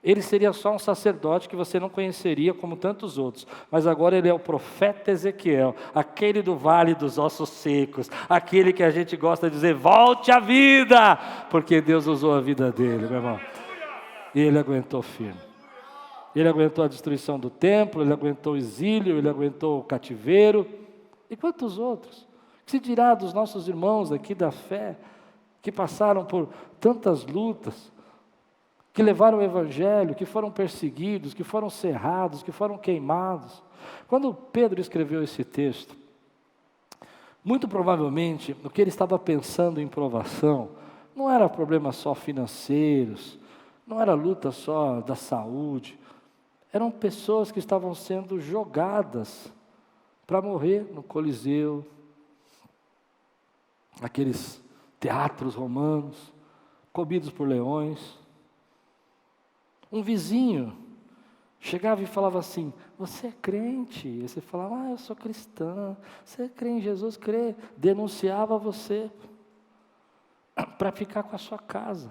Ele seria só um sacerdote que você não conheceria como tantos outros, mas agora ele é o profeta Ezequiel, aquele do vale dos ossos secos, aquele que a gente gosta de dizer, volte à vida, porque Deus usou a vida dele, meu irmão. E ele aguentou firme. Ele aguentou a destruição do templo, ele aguentou o exílio, ele aguentou o cativeiro. E quantos outros? O que se dirá dos nossos irmãos aqui da fé, que passaram por tantas lutas, que levaram o Evangelho, que foram perseguidos, que foram cerrados, que foram queimados. Quando Pedro escreveu esse texto, muito provavelmente o que ele estava pensando em provação, não era problemas só financeiros, não era luta só da saúde, eram pessoas que estavam sendo jogadas para morrer no Coliseu, aqueles teatros romanos, comidos por leões. Um vizinho chegava e falava assim, você é crente? E você falava, eu sou cristã. Você crê em Jesus? Crê. Denunciava você para ficar com a sua casa,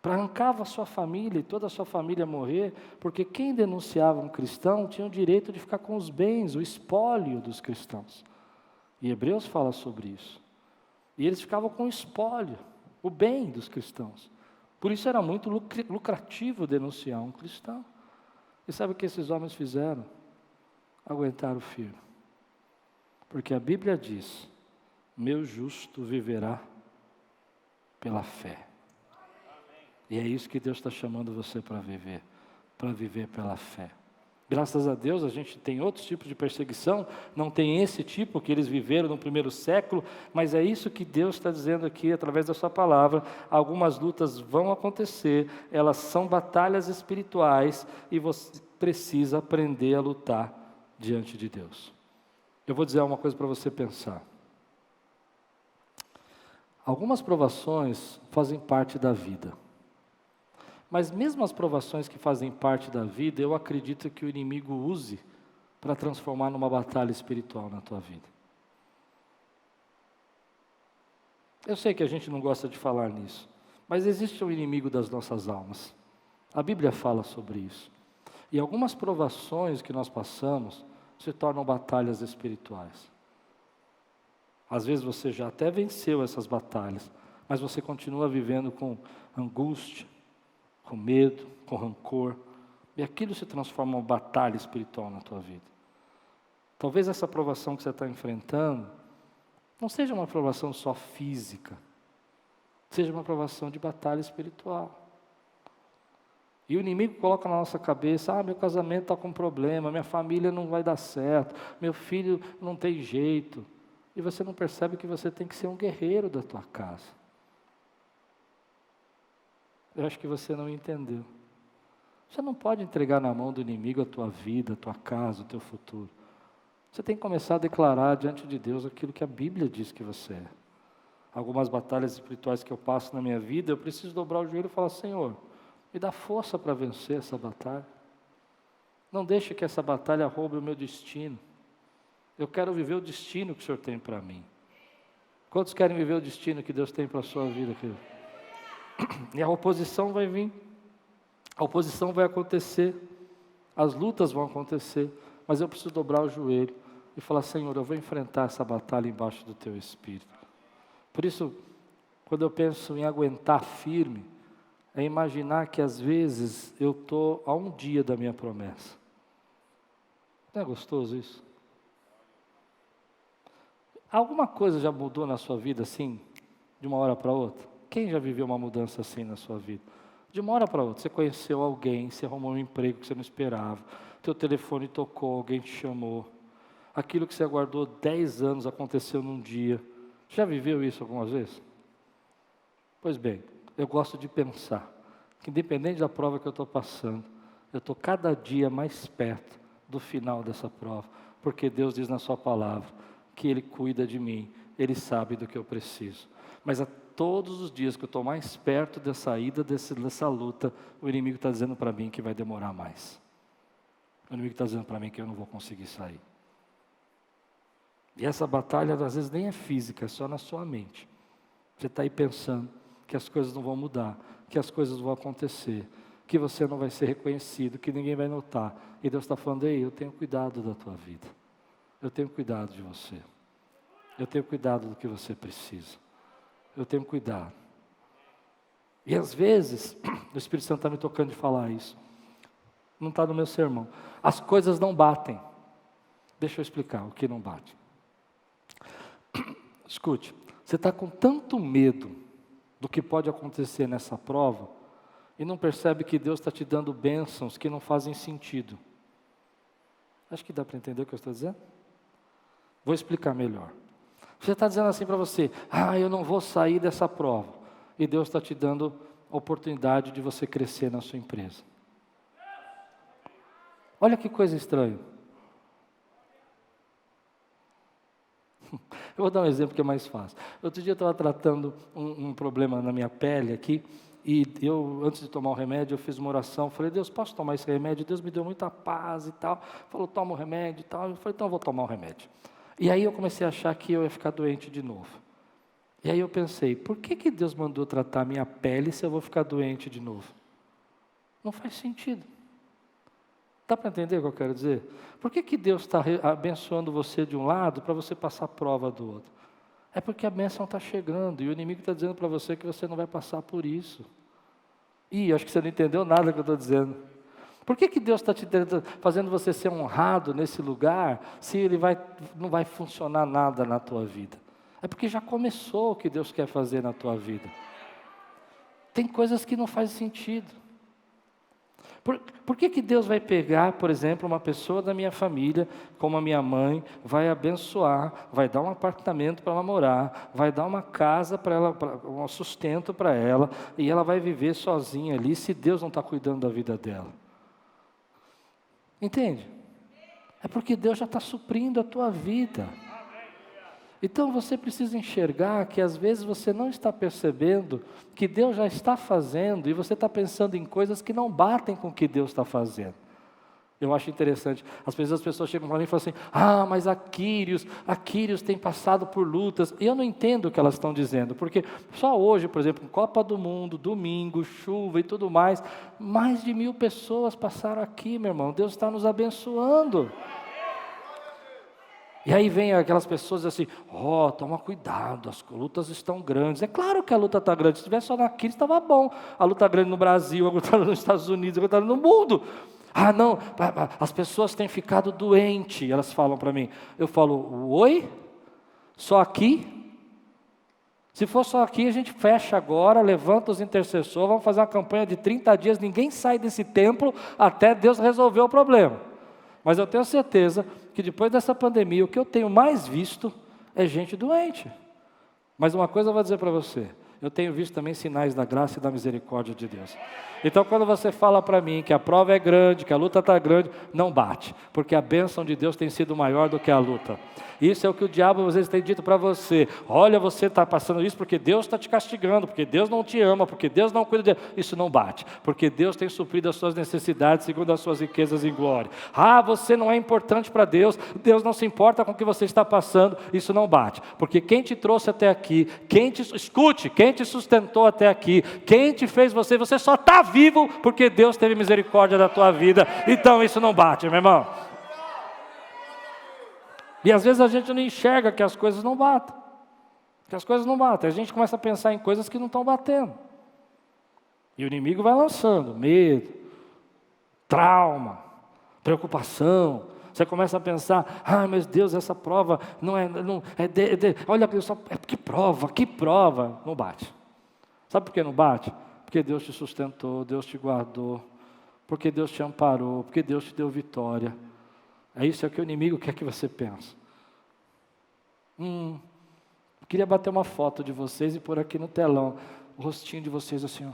para arrancava a sua família e toda a sua família morrer, porque quem denunciava um cristão tinha o direito de ficar com os bens, o espólio dos cristãos. E Hebreus fala sobre isso. E eles ficavam com o espólio, o bem dos cristãos. Por isso era muito lucrativo denunciar um cristão. E sabe o que esses homens fizeram? Aguentaram firme. Porque a Bíblia diz, meu justo viverá pela fé. E é isso que Deus está chamando você para viver pela fé. Graças a Deus a gente tem outros tipos de perseguição, não tem esse tipo que eles viveram no primeiro século, mas é isso que Deus está dizendo aqui através da sua palavra. Algumas lutas vão acontecer, elas são batalhas espirituais e você precisa aprender a lutar diante de Deus. Eu vou dizer uma coisa para você pensar. Algumas provações fazem parte da vida. Mas mesmo as provações que fazem parte da vida, eu acredito que o inimigo use para transformar numa batalha espiritual na tua vida. Eu sei que a gente não gosta de falar nisso, mas existe um inimigo das nossas almas. A Bíblia fala sobre isso. E algumas provações que nós passamos se tornam batalhas espirituais. Às vezes você já até venceu essas batalhas, mas você continua vivendo com angústia, com medo, com rancor, e aquilo se transforma em uma batalha espiritual na tua vida. Talvez essa provação que você está enfrentando não seja uma provação só física, seja uma provação de batalha espiritual. E o inimigo coloca na nossa cabeça, meu casamento está com problema, minha família não vai dar certo, meu filho não tem jeito. E você não percebe que você tem que ser um guerreiro da tua casa. Eu acho que você não entendeu. Você não pode entregar na mão do inimigo a tua vida, a tua casa, o teu futuro. Você tem que começar a declarar diante de Deus aquilo que a Bíblia diz que você é. Algumas batalhas espirituais que eu passo na minha vida, eu preciso dobrar o joelho e falar, Senhor, me dá força para vencer essa batalha. Não deixe que essa batalha roube o meu destino. Eu quero viver o destino que o Senhor tem para mim. Quantos querem viver o destino que Deus tem para a sua vida, querido? E a oposição vai vir. A oposição vai acontecer. As lutas vão acontecer. Mas eu preciso dobrar o joelho e falar, Senhor, eu vou enfrentar essa batalha embaixo do Teu Espírito. Por isso, quando eu penso em aguentar firme, é imaginar que às vezes eu estou a um dia da minha promessa. Não é gostoso isso? Alguma coisa já mudou na sua vida assim, de uma hora para outra? Quem já viveu uma mudança assim na sua vida? De uma hora para outra, você conheceu alguém, você arrumou um emprego que você não esperava, teu telefone tocou, alguém te chamou, aquilo que você aguardou 10 anos aconteceu num dia. Já viveu isso algumas vezes? Pois bem, eu gosto de pensar que independente da prova que eu estou passando, eu estou cada dia mais perto do final dessa prova, porque Deus diz na sua palavra que Ele cuida de mim, Ele sabe do que eu preciso. Mas a todos os dias que eu estou mais perto da saída dessa luta, o inimigo está dizendo para mim que vai demorar mais. O inimigo está dizendo para mim que eu não vou conseguir sair. E essa batalha às vezes nem é física, é só na sua mente. Você está aí pensando que as coisas não vão mudar, que as coisas vão acontecer, que você não vai ser reconhecido, que ninguém vai notar. E Deus está falando, ei, eu tenho cuidado da tua vida. Eu tenho cuidado de você. Eu tenho cuidado do que você precisa. Eu tenho cuidado. E às vezes, o Espírito Santo está me tocando de falar isso. Não está no meu sermão. As coisas não batem. Deixa eu explicar o que não bate. Escute, você está com tanto medo do que pode acontecer nessa prova e não percebe que Deus está te dando bênçãos que não fazem sentido. Acho que dá para entender o que eu estou dizendo? Vou explicar melhor. Você está dizendo assim para você, eu não vou sair dessa prova. E Deus está te dando a oportunidade de você crescer na sua empresa. Olha que coisa estranha. Eu vou dar um exemplo que é mais fácil. Outro dia eu estava tratando um problema na minha pele aqui, e eu, antes de tomar o remédio, eu fiz uma oração, falei, Deus, posso tomar esse remédio? Deus me deu muita paz e tal, falou, toma o remédio e tal, eu falei, então eu vou tomar o remédio. E aí eu comecei a achar que eu ia ficar doente de novo. E aí eu pensei, por que Deus mandou tratar a minha pele se eu vou ficar doente de novo? Não faz sentido. Dá para entender o que eu quero dizer? Por que Deus está abençoando você de um lado para você passar a prova do outro? É porque a bênção está chegando e o inimigo está dizendo para você que você não vai passar por isso. Acho que você não entendeu nada que eu estou dizendo. Por que Deus está fazendo você ser honrado nesse lugar se não vai funcionar nada na tua vida? É porque já começou o que Deus quer fazer na tua vida. Tem coisas que não fazem sentido. Por que Deus vai pegar, por exemplo, uma pessoa da minha família, como a minha mãe, vai abençoar, vai dar um apartamento para ela morar, vai dar uma casa para ela, um sustento para ela, e ela vai viver sozinha ali, se Deus não está cuidando da vida dela? Entende? É porque Deus já está suprindo a tua vida. Então você precisa enxergar que às vezes você não está percebendo que Deus já está fazendo e você está pensando em coisas que não batem com o que Deus está fazendo. Eu acho interessante, às vezes as pessoas chegam para mim e falam assim, mas a Quírios tem passado por lutas, e eu não entendo o que elas estão dizendo, porque só hoje, por exemplo, Copa do Mundo, domingo, chuva e tudo mais de 1.000 pessoas passaram aqui, meu irmão, Deus está nos abençoando. E aí vem aquelas pessoas assim, toma cuidado, as lutas estão grandes. É claro que a luta está grande, se tivesse só na Quírios estava bom, a luta grande no Brasil, a luta nos Estados Unidos, a luta no mundo. Não, as pessoas têm ficado doentes, elas falam para mim. Eu falo, oi? Só aqui? Se for só aqui, a gente fecha agora, levanta os intercessores, vamos fazer uma campanha de 30 dias, ninguém sai desse templo até Deus resolver o problema. Mas eu tenho certeza que depois dessa pandemia, o que eu tenho mais visto é gente doente. Mas uma coisa eu vou dizer para você, eu tenho visto também sinais da graça e da misericórdia de Deus. Então quando você fala para mim que a prova é grande, que a luta está grande, não bate, porque a bênção de Deus tem sido maior do que a luta. Isso é o que o diabo às vezes tem dito para você, olha, você está passando isso porque Deus está te castigando, porque Deus não te ama, porque Deus não cuida de... Isso não bate, porque Deus tem suprido as suas necessidades segundo as suas riquezas em glória. Você não é importante para Deus, Deus não se importa com o que você está passando, isso não bate, porque quem te trouxe até aqui, quem te sustentou até aqui, quem te fez você só está vivo porque Deus teve misericórdia da tua vida, então isso não bate, meu irmão. E às vezes a gente não enxerga que as coisas não batem, a gente começa a pensar em coisas que não estão batendo, e o inimigo vai lançando medo, trauma, preocupação. Você começa a pensar, mas Deus, essa prova olha, que prova, não bate. Sabe por que não bate? Porque Deus te sustentou, Deus te guardou, porque Deus te amparou, porque Deus te deu vitória. É isso que o inimigo quer que você pense. Queria bater uma foto de vocês e pôr aqui no telão, o rostinho de vocês assim,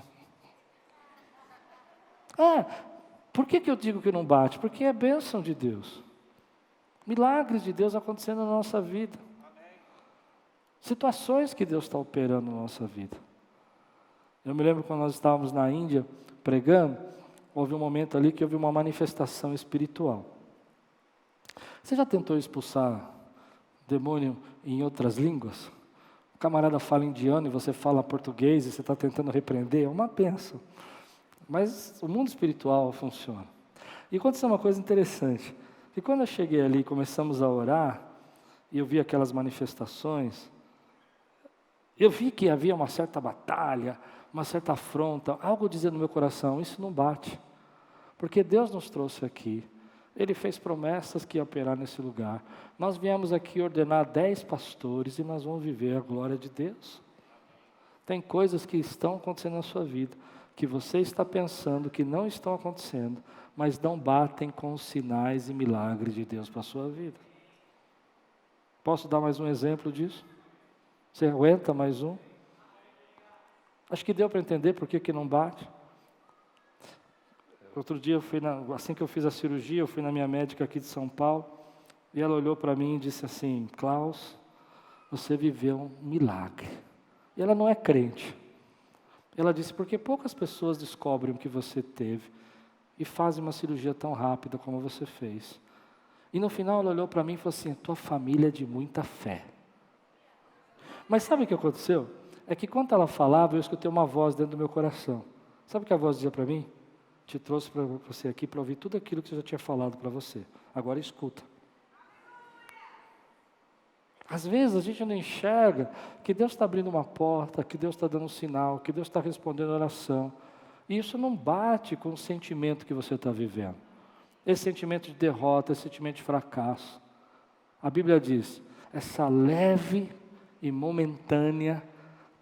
por que eu digo que não bate? Porque é bênção de Deus. Milagres de Deus acontecendo na nossa vida. Situações que Deus está operando na nossa vida. Eu me lembro quando nós estávamos na Índia pregando, houve um momento ali que houve uma manifestação espiritual. Você já tentou expulsar demônio em outras línguas? O camarada fala indiano e você fala português e você está tentando repreender, é uma bênção. Mas o mundo espiritual funciona. E aconteceu uma coisa interessante, que quando eu cheguei ali e começamos a orar, e eu vi aquelas manifestações, eu vi que havia uma certa batalha, uma certa afronta, algo dizendo no meu coração, isso não bate. Porque Deus nos trouxe aqui, Ele fez promessas que ia operar nesse lugar. Nós viemos aqui ordenar 10 pastores e nós vamos viver a glória de Deus. Tem coisas que estão acontecendo na sua vida, que você está pensando que não estão acontecendo, mas não batem com os sinais e milagres de Deus para a sua vida. Posso dar mais um exemplo disso? Você aguenta mais um? Acho que deu para entender por que não bate. Outro dia, assim que eu fiz a cirurgia, eu fui na minha médica aqui de São Paulo, e ela olhou para mim e disse assim, Klaus, você viveu um milagre. E ela não é crente. Ela disse, porque poucas pessoas descobrem o que você teve e fazem uma cirurgia tão rápida como você fez. E no final ela olhou para mim e falou assim, tua família é de muita fé. Mas sabe o que aconteceu? É que quando ela falava, eu escutei uma voz dentro do meu coração. Sabe o que a voz dizia para mim? Te trouxe para você aqui para ouvir tudo aquilo que eu já tinha falado para você. Agora escuta. Às vezes a gente não enxerga que Deus está abrindo uma porta, que Deus está dando um sinal, que Deus está respondendo a oração. E isso não bate com o sentimento que você está vivendo. Esse sentimento de derrota, esse sentimento de fracasso. A Bíblia diz, essa leve e momentânea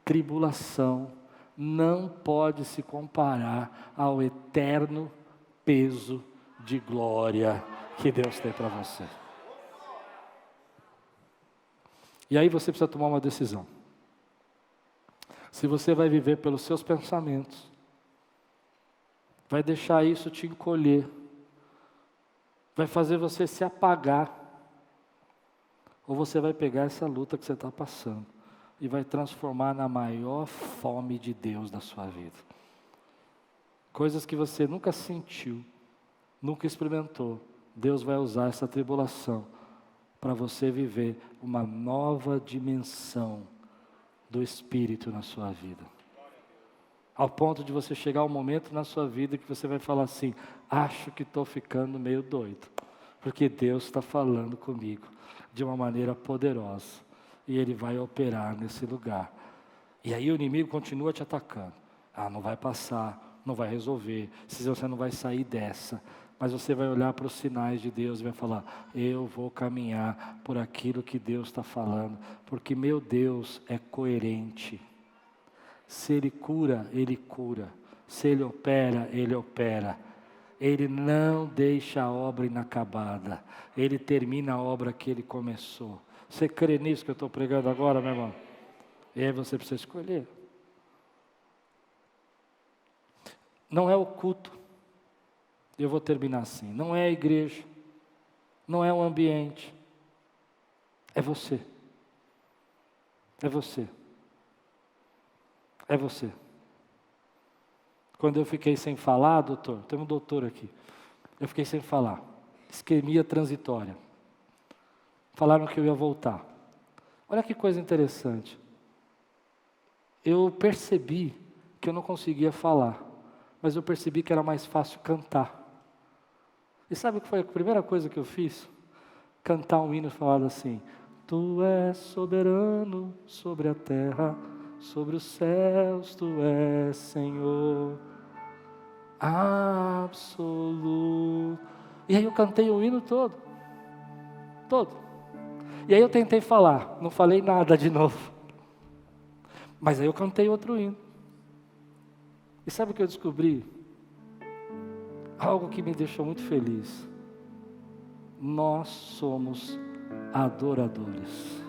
tribulação não pode se comparar ao eterno peso de glória que Deus tem para você. E aí você precisa tomar uma decisão. Se você vai viver pelos seus pensamentos, vai deixar isso te encolher, vai fazer você se apagar. Ou você vai pegar essa luta que você está passando e vai transformar na maior fome de Deus da sua vida. Coisas que você nunca sentiu, nunca experimentou. Deus vai usar essa tribulação para você viver uma nova dimensão do Espírito na sua vida. Ao ponto de você chegar ao momento na sua vida que você vai falar assim: acho que estou ficando meio doido, porque Deus está falando comigo de uma maneira poderosa, e Ele vai operar nesse lugar. E aí o inimigo continua te atacando. Não vai passar, não vai resolver, se você não vai sair dessa. Mas você vai olhar para os sinais de Deus e vai falar: eu vou caminhar por aquilo que Deus está falando, porque meu Deus é coerente. Se Ele cura, Ele cura. Se Ele opera, Ele opera. Ele não deixa a obra inacabada. Ele termina a obra que Ele começou. Você crê nisso que eu estou pregando agora, meu irmão? E aí você precisa escolher. Não é o culto. Eu vou terminar assim. Não é a igreja. Não é o ambiente. É você. É você. É você. Quando eu fiquei sem falar, doutor, tem um doutor aqui. Eu fiquei sem falar. Isquemia transitória. Falaram que eu ia voltar. Olha que coisa interessante. Eu percebi que eu não conseguia falar, mas eu percebi que era mais fácil cantar. E sabe o que foi a primeira coisa que eu fiz? Cantar um hino falado assim: Tu és soberano sobre a terra, sobre os céus Tu és Senhor absoluto. E aí eu cantei o hino todo. E aí eu tentei falar, não falei nada de novo. Mas aí eu cantei outro hino. E sabe o que eu descobri? Algo que me deixou muito feliz. Nós somos adoradores.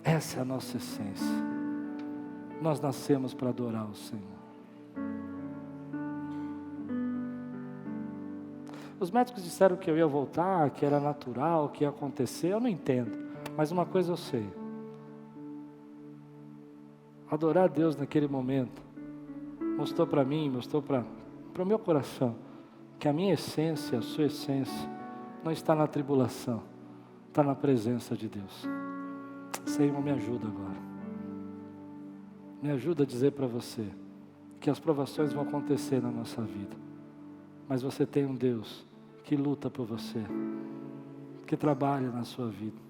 Essa é a nossa essência. Nós nascemos para adorar o Senhor. Os médicos disseram que eu ia voltar, que era natural, que ia acontecer. Eu não entendo, mas uma coisa eu sei. Adorar a Deus naquele momento mostrou para mim, mostrou para o meu coração que a minha essência, a sua essência não está na tribulação, está na presença de Deus. Senhor, me ajuda agora. Me ajuda a dizer para você que as provações vão acontecer na nossa vida, mas você tem um Deus que luta por você, que trabalha na sua vida,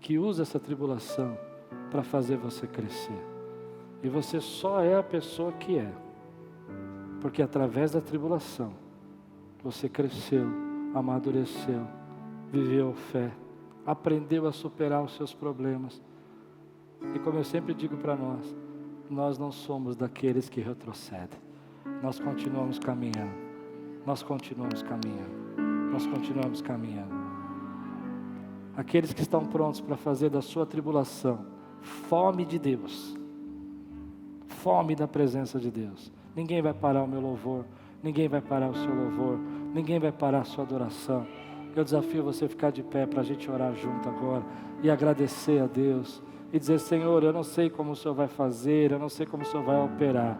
que usa essa tribulação para fazer você crescer. E você só é a pessoa que é, porque através da tribulação você cresceu, amadureceu, viveu fé, aprendeu a superar os seus problemas. E como eu sempre digo para nós não somos daqueles que retrocedem. Nós continuamos caminhando. Nós continuamos caminhando. Nós continuamos caminhando. Aqueles que estão prontos para fazer da sua tribulação fome de Deus, fome da presença de Deus. Ninguém vai parar o meu louvor, ninguém vai parar o seu louvor, ninguém vai parar a sua adoração. Eu desafio você a ficar de pé para a gente orar junto agora e agradecer a Deus e dizer: Senhor, eu não sei como o Senhor vai fazer, eu não sei como o Senhor vai operar,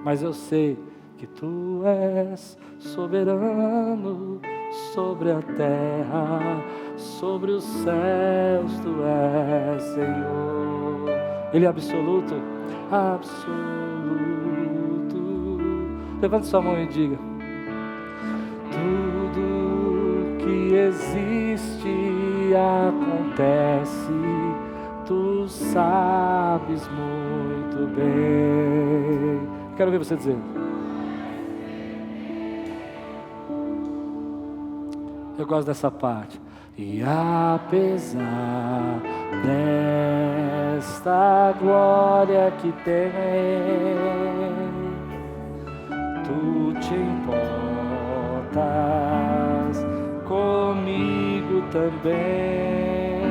mas eu sei que Tu és soberano sobre a terra, sobre os céus Tu és Senhor. Ele é absoluto, absoluto. Levante sua mão e diga: tudo que existe acontece, Tu sabes muito bem. Quero ver você dizer. Eu gosto dessa parte. E apesar desta glória que tem, Tu te importas comigo também.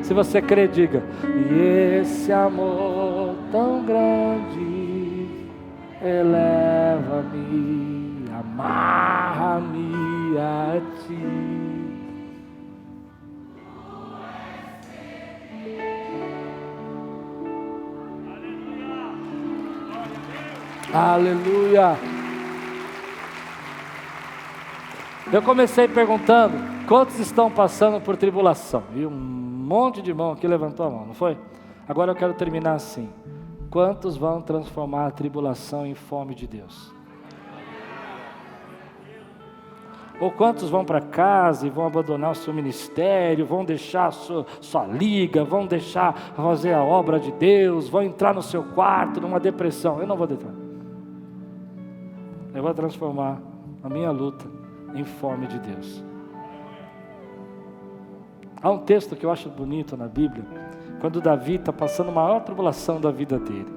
Se você crê, diga: e esse amor tão grande eleva-me, amarra-me a ti. Aleluia. Eu comecei perguntando quantos estão passando por tribulação, e um monte de mão aqui levantou a mão, não foi? Agora eu quero terminar assim: quantos vão transformar a tribulação em fome de Deus? Ou quantos vão para casa e vão abandonar o seu ministério, vão deixar a sua liga, vão deixar fazer a obra de Deus, vão entrar no seu quarto numa depressão? Eu não vou entrar. Eu vou transformar a minha luta em fome de Deus. Há um texto que eu acho bonito na Bíblia, quando Davi está passando a maior tribulação da vida dele.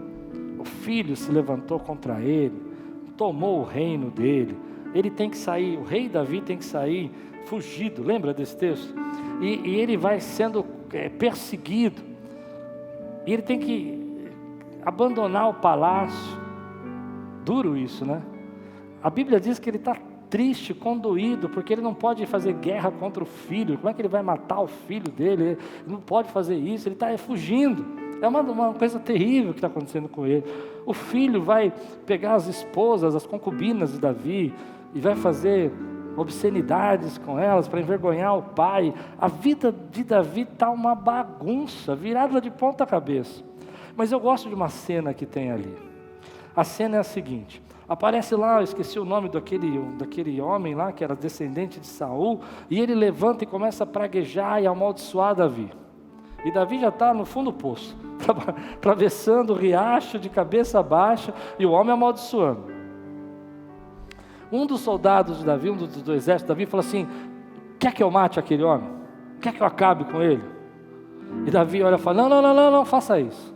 O filho se levantou contra ele, tomou o reino dele. Ele tem que sair, o rei Davi tem que sair fugido, lembra desse texto? E ele vai sendo perseguido, e ele tem que abandonar o palácio. Duro isso, né? A Bíblia diz que ele está triste, condoído, porque ele não pode fazer guerra contra o filho. Como é que ele vai matar o filho dele? Ele não pode fazer isso, ele está fugindo. É uma coisa terrível que está acontecendo com ele. O filho vai pegar as esposas, as concubinas de Davi, e vai fazer obscenidades com elas para envergonhar o pai. A vida de Davi está uma bagunça, virada de ponta cabeça. Mas eu gosto de uma cena que tem ali. A cena é a seguinte: aparece lá, eu esqueci o nome daquele homem lá, que era descendente de Saul, e ele levanta e começa a praguejar e amaldiçoar Davi. E Davi já está no fundo do poço, atravessando o riacho de cabeça baixa, e o homem amaldiçoando. Um dos soldados de Davi, do exército de Davi, falou assim: quer que eu mate aquele homem? Quer que eu acabe com ele? E Davi olha e fala: não, faça isso.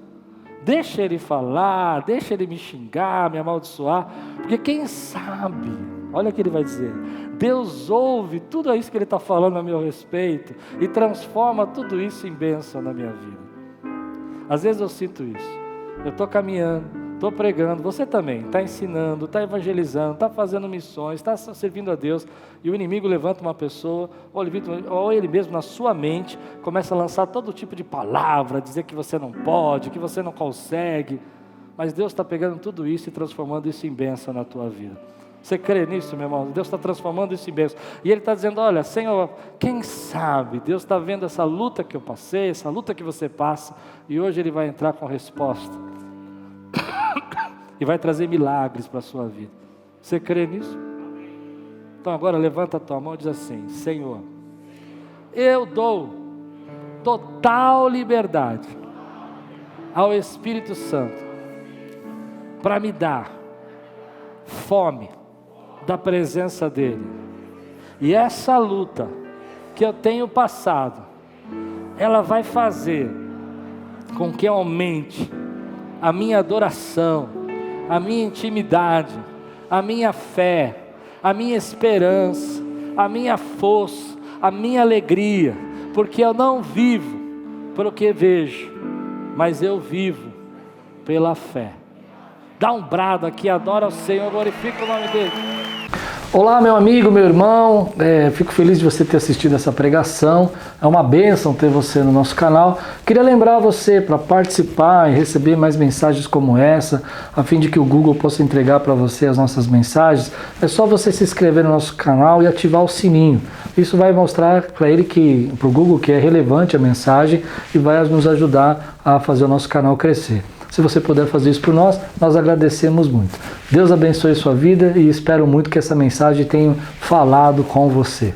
Deixa ele falar, deixa ele me xingar, me amaldiçoar, porque quem sabe, olha o que ele vai dizer, Deus ouve tudo isso que ele está falando a meu respeito e transforma tudo isso em bênção na minha vida. Às vezes eu sinto isso, eu estou caminhando, estou pregando, você também está ensinando, está evangelizando, está fazendo missões, está servindo a Deus, e o inimigo levanta uma pessoa, ou ele mesmo na sua mente começa a lançar todo tipo de palavra, dizer que você não pode, que você não consegue, mas Deus está pegando tudo isso e transformando isso em bênção na tua vida. Você crê nisso, meu irmão? Deus está transformando isso em bênção, e Ele está dizendo: olha, Senhor, quem sabe, Deus está vendo essa luta que eu passei, essa luta que você passa, e hoje Ele vai entrar com resposta, e vai trazer milagres para a sua vida. Você crê nisso? Então agora levanta a tua mão e diz assim: Senhor, eu dou total liberdade ao Espírito Santo para me dar fome da presença dEle. E essa luta que eu tenho passado, ela vai fazer com que aumente a minha adoração, a minha intimidade, a minha fé, a minha esperança, a minha força, a minha alegria, porque eu não vivo pelo que vejo, mas eu vivo pela fé. Dá um brado aqui, adora o Senhor, glorifica o nome dEle. Olá, meu amigo, meu irmão, fico feliz de você ter assistido essa pregação, é uma bênção ter você no nosso canal. Queria lembrar você para participar e receber mais mensagens como essa, a fim de que o Google possa entregar para você as nossas mensagens. É só você se inscrever no nosso canal e ativar o sininho. Isso vai mostrar para o Google que é relevante a mensagem e vai nos ajudar a fazer o nosso canal crescer. Se você puder fazer isso por nós, nós agradecemos muito. Deus abençoe sua vida e espero muito que essa mensagem tenha falado com você.